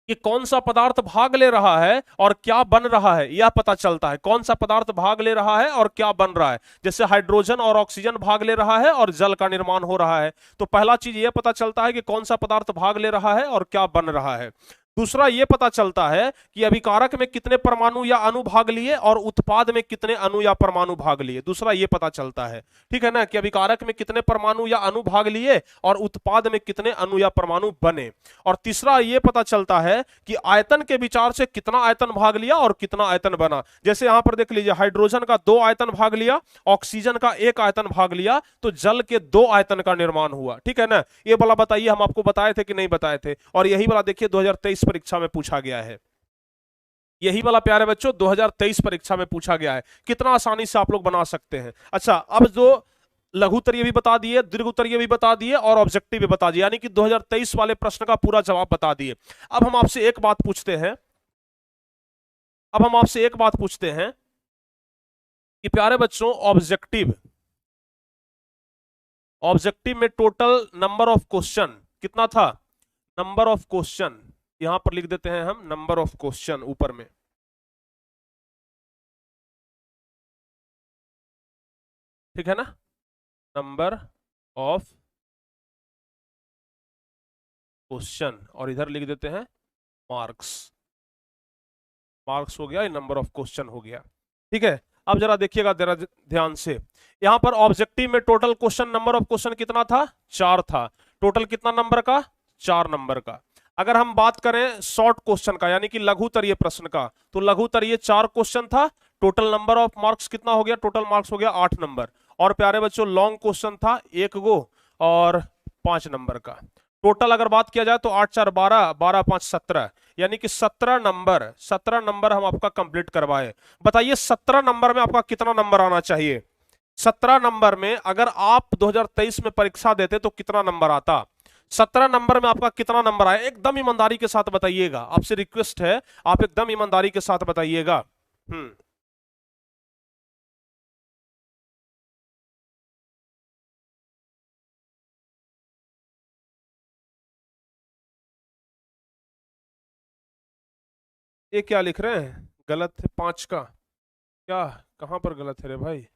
कि कौन सा पदार्थ भाग ले रहा है और क्या बन रहा है, यह पता चलता है। कौन सा पदार्थ भाग ले रहा है और क्या बन रहा है, जैसे हाइड्रोजन और ऑक्सीजन भाग ले रहा है और जल का निर्माण हो रहा है। तो पहला चीज यह पता चलता है कि कौन सा पदार्थ भाग ले रहा है और क्या बन रहा है। दूसरा ये पता चलता है कि अभिकारक में कितने परमाणु या अणु भाग लिए और उत्पाद में कितने अणु या परमाणु भाग लिए। दूसरा ये पता चलता है, ठीक है ना, कि अभिकारक में कितने परमाणु या अणु भाग लिए और उत्पाद में कितने अणु या परमाणु बने। और तीसरा ये पता चलता है कि आयतन के विचार से कितना आयतन भाग लिया और कितना आयतन बना। जैसे यहां पर देख लीजिए, हाइड्रोजन का 2 आयतन भाग लिया, ऑक्सीजन का 1 आयतन भाग लिया, तो जल के 2 आयतन का निर्माण हुआ। ठीक है ना, ये वाला बताइए, हम आपको बताए थे कि नहीं बताए थे? और यही वाला देखिए 2023 परीक्षा में पूछा गया है। यही वाला प्यारे बच्चों 2023 परीक्षा में पूछा गया है। कितना आसानी से आप लोग बना सकते हैं। अच्छा, अब जो लघु उत्तरीय भी बता दिए, दीर्घ उत्तरीय भी बता दिए और ऑब्जेक्टिव भी बता दिए, यानी कि 2023 वाले प्रश्न का पूरा जवाब बता दिए। अब हम आपसे एक बात पूछते हैं, अब हम आपसे एक बात पूछते हैं कि प्यारे बच्चों, ऑब्जेक्टिव, ऑब्जेक्टिव में टोटल नंबर ऑफ क्वेश्चन कितना था? नंबर ऑफ क्वेश्चन यहां पर लिख देते हैं हम, नंबर ऑफ क्वेश्चन ऊपर में, ठीक है ना, नंबर ऑफ क्वेश्चन, और इधर लिख देते हैं मार्क्स। मार्क्स हो गया, ये नंबर ऑफ क्वेश्चन हो गया। ठीक है, अब जरा देखिएगा जरा ध्यान से, यहां पर ऑब्जेक्टिव में total question, number of question कितना था? 4 था। टोटल कितना नंबर का? 4 नंबर का। अगर हम बात करें शॉर्ट क्वेश्चन का, यानी कि लघु उत्तरीय प्रश्न का, तो लघु उत्तरीय 4 क्वेश्चन था। टोटल नंबर ऑफ मार्क्स कितना हो गया? टोटल मार्क्स हो गया 8 नंबर। और प्यारे बच्चों, लॉन्ग क्वेश्चन था 1 गो और 5 नंबर का। टोटल अगर बात किया जाए तो 8 4 12, 12 5 17, यानी कि 17 नंबर, 17 नंबर हम आपका कंप्लीट करवाए। बताइए 17 नंबर में आपका कितना नंबर आना चाहिए? 17 नंबर में अगर आप 2023 में परीक्षा देते तो कितना नंबर आता? 17 नंबर में आपका कितना नंबर आया, एकदम ईमानदारी के साथ बताइएगा, आपसे रिक्वेस्ट है, आप एकदम ईमानदारी के साथ बताइएगा। ये क्या लिख रहे हैं, गलत है 5 का, क्या कहां पर गलत है रे भाई?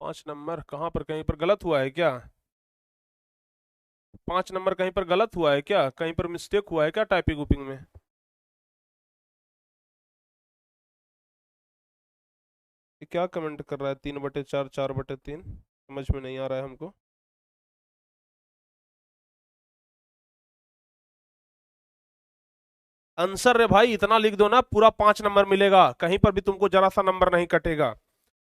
5 नंबर कहां पर, कहीं पर गलत हुआ है क्या? 5 नंबर कहीं पर गलत हुआ है क्या, कहीं पर मिस्टेक हुआ है क्या टाइपिंग उपिंग में? ये क्या कमेंट कर रहा है, 3/4 4/3, समझ में नहीं आ रहा है हमको। आंसर रे भाई इतना लिख दो ना, पूरा 5 नंबर मिलेगा, कहीं पर भी तुमको जरा सा नंबर नहीं कटेगा,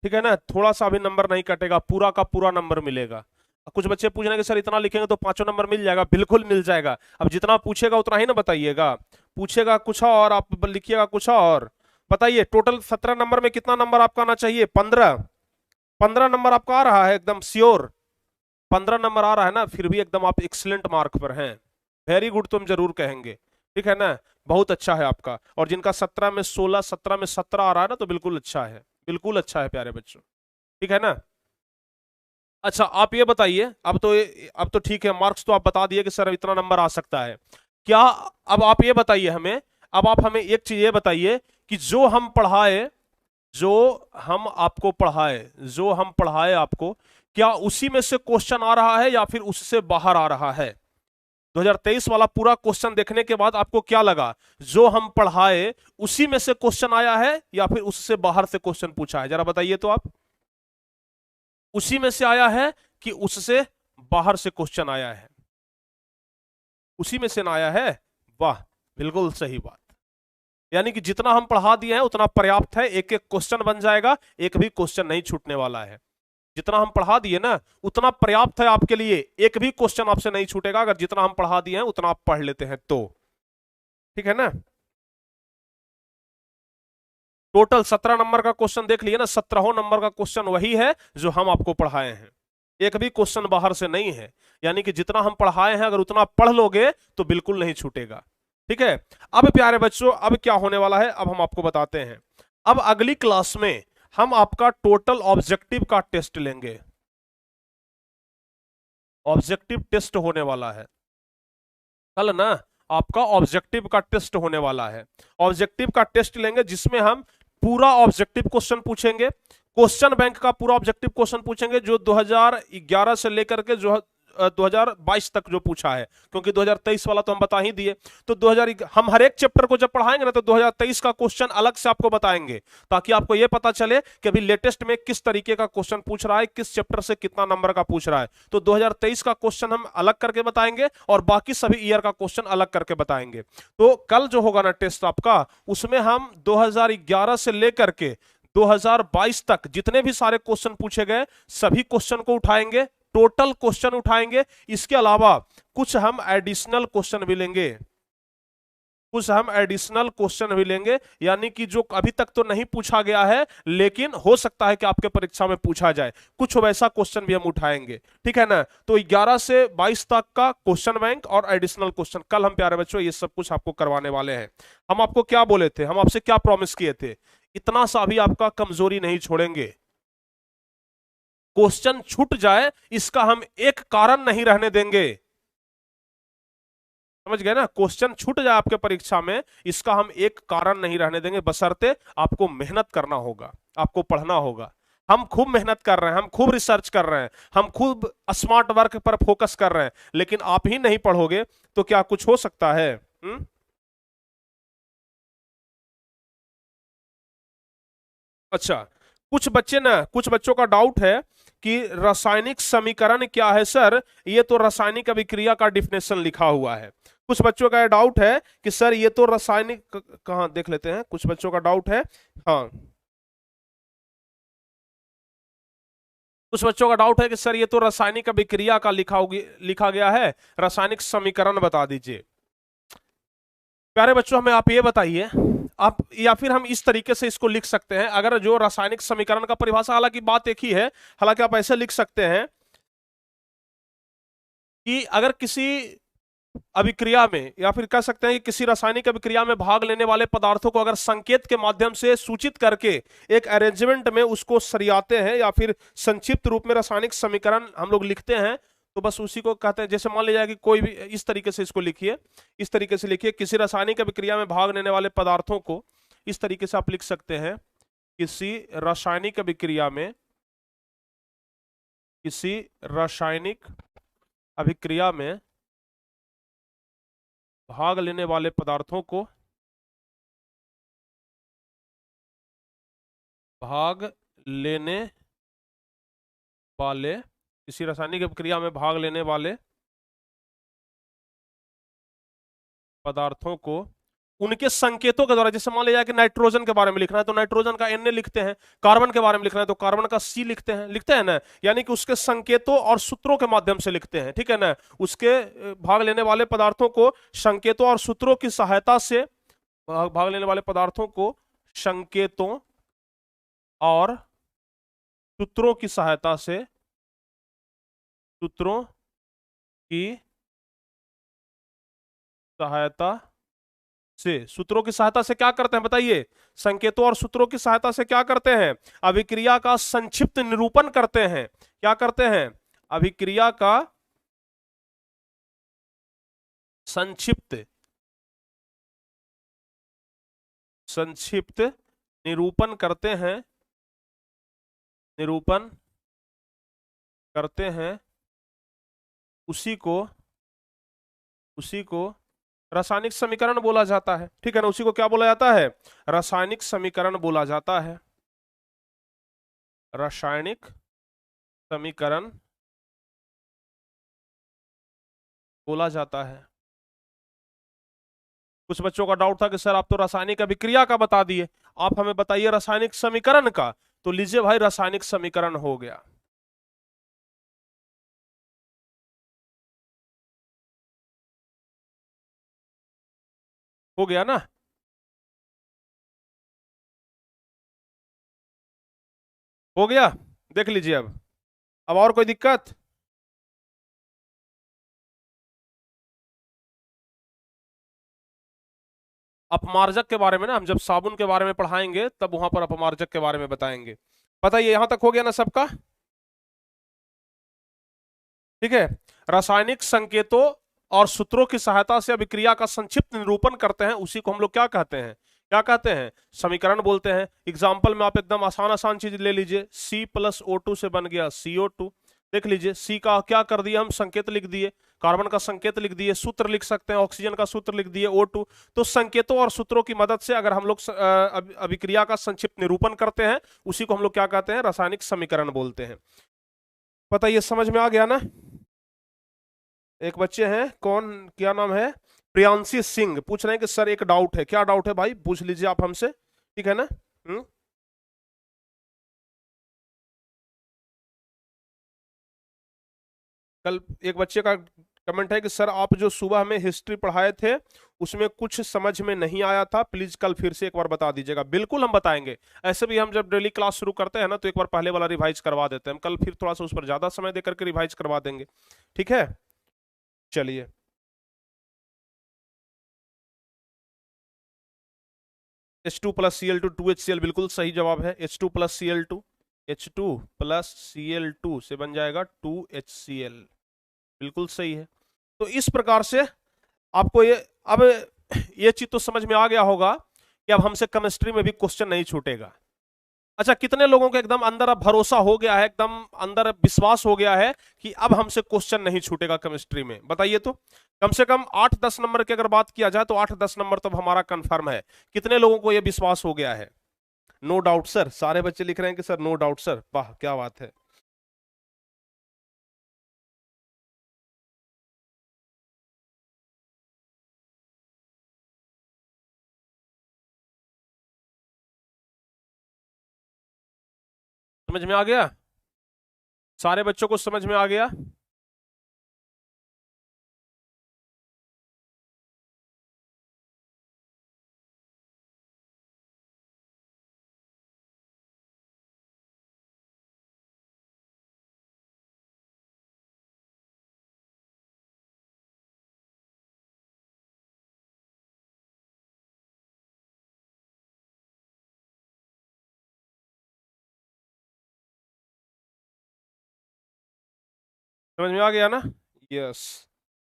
ठीक है ना, थोड़ा सा भी नंबर नहीं कटेगा, पूरा का पूरा नंबर मिलेगा। कुछ बच्चे पूछ रहे हैं कि सर इतना लिखेंगे तो 5 नंबर मिल जाएगा, बिल्कुल मिल जाएगा, अब जितना पूछेगा उतना ही ना बताइएगा, पूछेगा कुछ और आप लिखिएगा कुछ और। बताइए टोटल 17 नंबर में कितना नंबर आपका आना चाहिए, 15। 15 नंबर आपका आ रहा है एकदम श्योर? 15 नंबर आ रहा है ना, फिर भी एकदम आप एक्सीलेंट मार्क पर हैं, वेरी गुड तो हम जरूर कहेंगे, ठीक है ना, बहुत अच्छा है आपका। और जिनका 17 में 16, 17 में 17 आ रहा है ना, तो बिल्कुल अच्छा है, बिल्कुल अच्छा है प्यारे बच्चों, ठीक है ना। अच्छा आप ये बताइए, अब तो ठीक है, मार्क्स तो आप बता दिए कि सर इतना नंबर आ सकता है, क्या, अब आप ये बताइए हमें, अब आप हमें एक चीज ये बताइए कि जो हम आपको पढ़ाए, जो हम पढ़ाए आपको, क्या उसी में से क्वेश्चन आ रहा है या फिर उससे बाहर आ रहा है? 2023 वाला पूरा क्वेश्चन देखने के बाद आपको क्या लगा, जो हम पढ़ाए उसी में से क्वेश्चन आया है या फिर उससे बाहर से क्वेश्चन पूछा है, जरा बताइए तो आप। उसी में से आया है कि उससे बाहर से क्वेश्चन आया है? उसी में से ना आया है, वाह, बिल्कुल सही बात, यानी कि जितना हम पढ़ा दिए हैं उतना पर्याप्त है, एक एक क्वेश्चन बन जाएगा, एक भी क्वेश्चन नहीं छूटने वाला है, जितना हम पढ़ा दिए ना उतना पर्याप्त है आपके लिए, एक भी क्वेश्चन आपसे नहीं छूटेगा अगर जितना हम पढ़ा दिए हैं उतना आप पढ़ लेते हैं तो, ठीक है ना। टोटल 17 नंबर का क्वेश्चन देख लिए ना, 17 नंबर का क्वेश्चन वही है जो हम आपको पढ़ाए हैं, एक भी क्वेश्चन बाहर से नहीं है, यानी कि जितना हम पढ़ाए हैं अगर उतना पढ़ लोगे तो बिल्कुल नहीं छूटेगा, ठीक है। अब प्यारे बच्चों अब क्या होने वाला है, अब हम आपको बताते हैं, अब अगली क्लास में हम आपका टोटल ऑब्जेक्टिव का टेस्ट लेंगे, ऑब्जेक्टिव टेस्ट होने वाला है कल ना, आपका ऑब्जेक्टिव का टेस्ट होने वाला है, ऑब्जेक्टिव का टेस्ट लेंगे जिसमें हम पूरा ऑब्जेक्टिव क्वेश्चन पूछेंगे, क्वेश्चन बैंक का पूरा ऑब्जेक्टिव क्वेश्चन पूछेंगे जो 2011 से लेकर के जो 2022 तक जो पूछा है, क्योंकि 2023 वाला तो हम बता ही दिए, तो 2000 हम हर एक चैप्टर को जब पढ़ाएंगे ना तो 2023 का क्वेश्चन अलग से आपको बताएंगे, ताकि आपको यह पता चले कि अभी लेटेस्ट में किस तरीके का क्वेश्चन पूछ रहा है, किस चैप्टर से कितना नंबर का पूछ रहा है, तो 2023 का क्वेश्चन हम अलग करके बताएंगे और बाकी सभी ईयर का क्वेश्चन अलग करके बताएंगे। तो कल जो होगा ना टेस्ट आपका, उसमें हम 2011 से लेकर के 2022 तक जितने भी सारे क्वेश्चन पूछे गए सभी क्वेश्चन को उठाएंगे, टोटल क्वेश्चन उठाएंगे, इसके अलावा कुछ हम एडिशनल क्वेश्चन भी लेंगे, कुछ हम एडिशनल क्वेश्चन भी लेंगे, यानी कि जो अभी तक तो नहीं पूछा गया है लेकिन हो सकता है कि आपके परीक्षा में पूछा जाए, कुछ वैसा क्वेश्चन भी हम उठाएंगे, ठीक है ना। तो 11 से 22 तक का क्वेश्चन बैंक और एडिशनल क्वेश्चन कल हम प्यारे बच्चों ये सब कुछ आपको करवाने वाले हैं। हम आपको क्या बोले थे, हम आपसे क्या प्रॉमिस किए थे, इतना सा भी आपका कमजोरी नहीं छोड़ेंगे, क्वेश्चन छूट जाए इसका हम एक कारण नहीं रहने देंगे, समझ गए ना, क्वेश्चन छूट जाए आपके परीक्षा में इसका हम एक कारण नहीं रहने देंगे, बशर्ते आपको मेहनत करना होगा, आपको पढ़ना होगा। हम खूब मेहनत कर रहे हैं, हम खूब रिसर्च कर रहे हैं, हम खूब स्मार्ट वर्क पर फोकस कर रहे हैं, लेकिन आप ही नहीं पढ़ोगे तो क्या कुछ हो सकता है? अच्छा, कुछ बच्चों का डाउट है कि रासायनिक समीकरण क्या है सर, ये तो रासायनिक अभिक्रिया का डिफिनेशन लिखा हुआ है, कुछ बच्चों का डाउट है कि सर ये तो रासायनिक, कहाँ देख लेते हैं, कुछ बच्चों का डाउट है, हाँ कुछ बच्चों का डाउट है कि सर ये तो रासायनिक अभिक्रिया का लिखा गया है, रासायनिक समीकरण बता दीजिए। प्यारे बच्चों हमें आप ये बताइए, आप या फिर हम इस तरीके से इसको लिख सकते हैं, अगर जो रासायनिक समीकरण का परिभाषा, हालांकि बात एक ही है, हालांकि आप ऐसे लिख सकते हैं कि अगर किसी अभिक्रिया में, या फिर कह सकते हैं कि किसी रासायनिक अभिक्रिया में भाग लेने वाले पदार्थों को अगर संकेत के माध्यम से सूचित करके एक अरेंजमेंट में उसको सरियाते हैं, या फिर संक्षिप्त रूप में रासायनिक समीकरण हम लोग लिखते हैं, तो बस उसी को कहते हैं। जैसे मान लीजिए कि कोई भी, इस तरीके से इसको लिखिए, इस तरीके से लिखिए, किसी रासायनिक अभिक्रिया में भाग लेने वाले पदार्थों को, इस तरीके से आप लिख सकते हैं, किसी रासायनिक अभिक्रिया में, किसी रासायनिक अभिक्रिया में भाग लेने वाले पदार्थों को, भाग लेने वाले, किसी रासायनिक अभिक्रिया में भाग लेने वाले पदार्थों को उनके संकेतों के द्वारा, जैसे मान लिया कि नाइट्रोजन के बारे में लिखना है तो नाइट्रोजन का Na लिखते हैं, कार्बन के बारे में लिखना है तो कार्बन का C लिखते हैं ना, यानी कि उसके संकेतों और सूत्रों के माध्यम से लिखते हैं, ठीक है ना। उसके भाग लेने वाले पदार्थों को संकेतों और सूत्रों की सहायता से, भाग लेने वाले पदार्थों को संकेतों और सूत्रों की सहायता से, सूत्रों की सहायता सूत्रों की सहायता से क्या करते हैं बताइए, संकेतों और सूत्रों की सहायता से क्या करते हैं, अभिक्रिया का संक्षिप्त निरूपण करते हैं। क्या करते हैं, अभिक्रिया का संक्षिप्त संक्षिप्त निरूपण करते हैं, निरूपण करते हैं, उसी को रासायनिक समीकरण बोला जाता है, ठीक है ना। उसी को क्या बोला जाता है, रासायनिक समीकरण बोला जाता है, रासायनिक समीकरण बोला जाता है। कुछ बच्चों का डाउट था कि सर आप तो रासायनिक अभिक्रिया का बता दिए, आप हमें बताइए रासायनिक समीकरण का। तो लीजिए भाई, रासायनिक समीकरण हो गया, हो गया ना। हो गया, देख लीजिए। अब और कोई दिक्कत, अपमार्जक के बारे में ना, हम जब साबुन के बारे में पढ़ाएंगे तब वहां पर अपमार्जक के बारे में बताएंगे। बताइए, यहां तक हो गया ना सबका, ठीक है। रासायनिक संकेतों और सूत्रों की सहायता से अभिक्रिया का संक्षिप्त निरूपण करते हैं, उसी को हम लोग क्या कहते हैं, क्या कहते हैं, समीकरण बोलते हैं। एग्जाम्पल में आप एकदम आसान आसान चीज ले लीजिए, C+O2 से बन गया CO2। देख लीजिए, सी का क्या कर दिया, हम संकेत लिख दिए, कार्बन का संकेत लिख दिए, सूत्र लिख सकते हैं, ऑक्सीजन का सूत्र लिख दिए O2। तो संकेतों और सूत्रों की मदद से अगर हम लोग अभिक्रिया का संक्षिप्त निरूपण करते हैं, उसी को हम लोग क्या कहते हैं, रासायनिक समीकरण बोलते हैं। पता ये समझ में आ गया ना। एक बच्चे हैं, कौन, क्या नाम है, प्रियांशी सिंह, पूछ रहे हैं कि सर एक डाउट है। क्या डाउट है भाई, पूछ लीजिए आप हमसे, ठीक है ना। कल एक बच्चे का कमेंट है कि सर आप जो सुबह में हिस्ट्री पढ़ाए थे उसमें कुछ समझ में नहीं आया था, प्लीज कल फिर से एक बार बता दीजिएगा। बिल्कुल हम बताएंगे, ऐसे भी हम जब डेली क्लास शुरू करते हैं ना तो एक बार पहले वाला रिवाइज करवा देते हैं, हम कल फिर थोड़ा सा उस पर ज्यादा समय देकर के रिवाइज करवा देंगे, ठीक है। चलिए, H2+Cl2 2HCl, बिल्कुल सही जवाब है। H2+Cl2, H2+Cl2 से बन जाएगा 2HCl, बिल्कुल सही है। तो इस प्रकार से आपको ये, अब ये चीज तो समझ में आ गया होगा कि अब हमसे केमिस्ट्री में भी क्वेश्चन नहीं छूटेगा। अच्छा, कितने लोगों के एकदम अंदर अब भरोसा हो गया है, एकदम अंदर विश्वास हो गया है कि अब हमसे क्वेश्चन नहीं छूटेगा केमिस्ट्री में, बताइए तो। कम से कम 8-10 नंबर की अगर बात किया जाए तो 8-10 नंबर तो हमारा कंफर्म है। कितने लोगों को यह विश्वास हो गया है? नो डाउट सर, सारे बच्चे लिख रहे हैं कि सर नो डाउट सर, वाह क्या बात है। समझ में आ गया, सारे बच्चों को समझ में आ गया। समझ में आ गया ना? यस,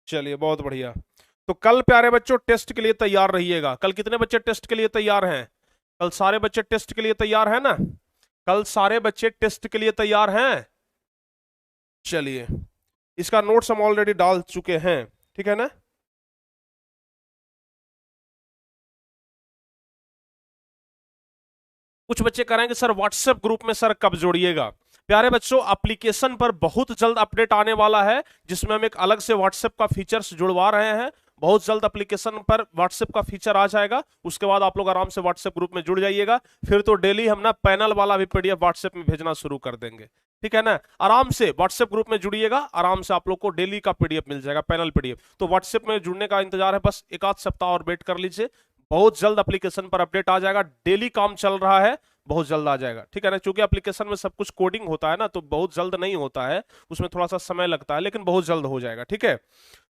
चलिए बहुत बढ़िया। तो कल प्यारे बच्चों टेस्ट के लिए तैयार रहिएगा। कल कितने बच्चे टेस्ट के लिए तैयार हैं? कल सारे बच्चे टेस्ट के लिए तैयार हैं ना? कल सारे बच्चे टेस्ट के लिए तैयार हैं? चलिए, इसका नोट्स हम ऑलरेडी डाल चुके हैं, ठीक है ना? कुछ बच्चे कह रहे हैं कि सर व्हाट्सएप ग्रुप में सर कब जोड़िएगा? प्यारे बच्चों, एप्लीकेशन पर बहुत जल्द अपडेट आने वाला है, जिसमें हम एक अलग से व्हाट्सएप का फीचर्स जुड़वा रहे हैं। बहुत जल्द एप्लीकेशन पर व्हाट्सएप का फीचर आ जाएगा, उसके बाद आप लोग आराम से व्हाट्सएप ग्रुप में जुड़ जाइएगा। फिर तो डेली हम ना पैनल वाला भी पीडीएफ व्हाट्सएप में भेजना शुरू कर देंगे, ठीक है ना? आराम से व्हाट्सएप ग्रुप में जुड़िएगा, आराम से आप लोग को डेली का पीडीएफ मिल जाएगा, पैनल पीडीएफ। तो व्हाट्सएप में जुड़ने का इंतजार है, बस एक आध सप्ताह और वेट कर लीजिए। बहुत जल्द एप्लीकेशन पर अपडेट आ जाएगा, डेली काम चल रहा है, बहुत जल्द आ जाएगा, ठीक है ना? क्योंकि एप्लीकेशन में सब कुछ कोडिंग होता है ना, तो बहुत जल्द नहीं होता है, उसमें थोड़ा सा समय लगता है, लेकिन बहुत जल्द हो जाएगा, ठीक है?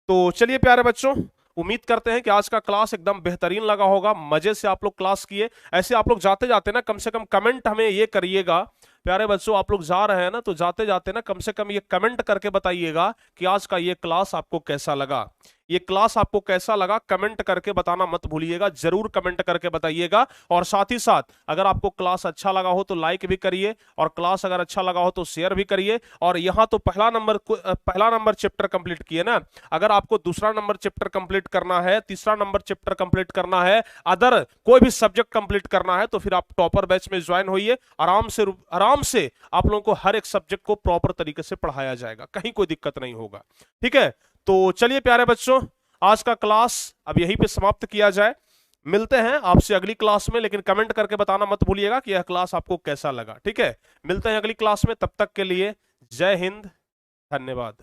तो चलिए प्यारे बच्चों, उम्मीद करते हैं कि आज का क्लास एकदम बेहतरीन लगा होगा, मजे से आप लोग क्लास किए। ऐसे आप लोग जाते जाते ना कम से कम कमेंट हमें ये करिएगा, प्यारे बच्चों आप लोग जा रहे हैं ना, तो जाते जाते ना कम से कम ये कमेंट करके बताइएगा कि आज का ये क्लास आपको कैसा लगा। ये क्लास आपको कैसा लगा कमेंट करके बताना मत भूलिएगा, जरूर कमेंट करके बताइएगा। और साथ ही साथ अगर आपको क्लास अच्छा लगा हो तो लाइक भी करिए, और क्लास अगर अच्छा लगा हो तो शेयर भी करिए। और यहाँ तो पहला नंबर चैप्टर कंप्लीट किए ना, अगर आपको दूसरा नंबर चैप्टर कंप्लीट करना है, तीसरा नंबर चैप्टर कंप्लीट करना है, अदर कोई भी सब्जेक्ट कंप्लीट करना है, तो फिर आप टॉपर बैच में ज्वाइन होइए। आराम से आप लोगों को हर एक सब्जेक्ट को प्रॉपर तरीके से पढ़ाया जाएगा, कहीं कोई दिक्कत नहीं होगा, ठीक है? तो चलिए प्यारे बच्चों, आज का क्लास अब यहीं पे समाप्त किया जाए। मिलते हैं आपसे अगली क्लास में, लेकिन कमेंट करके बताना मत भूलिएगा कि यह क्लास आपको कैसा लगा, ठीक है? मिलते हैं अगली क्लास में, तब तक के लिए जय हिंद, धन्यवाद।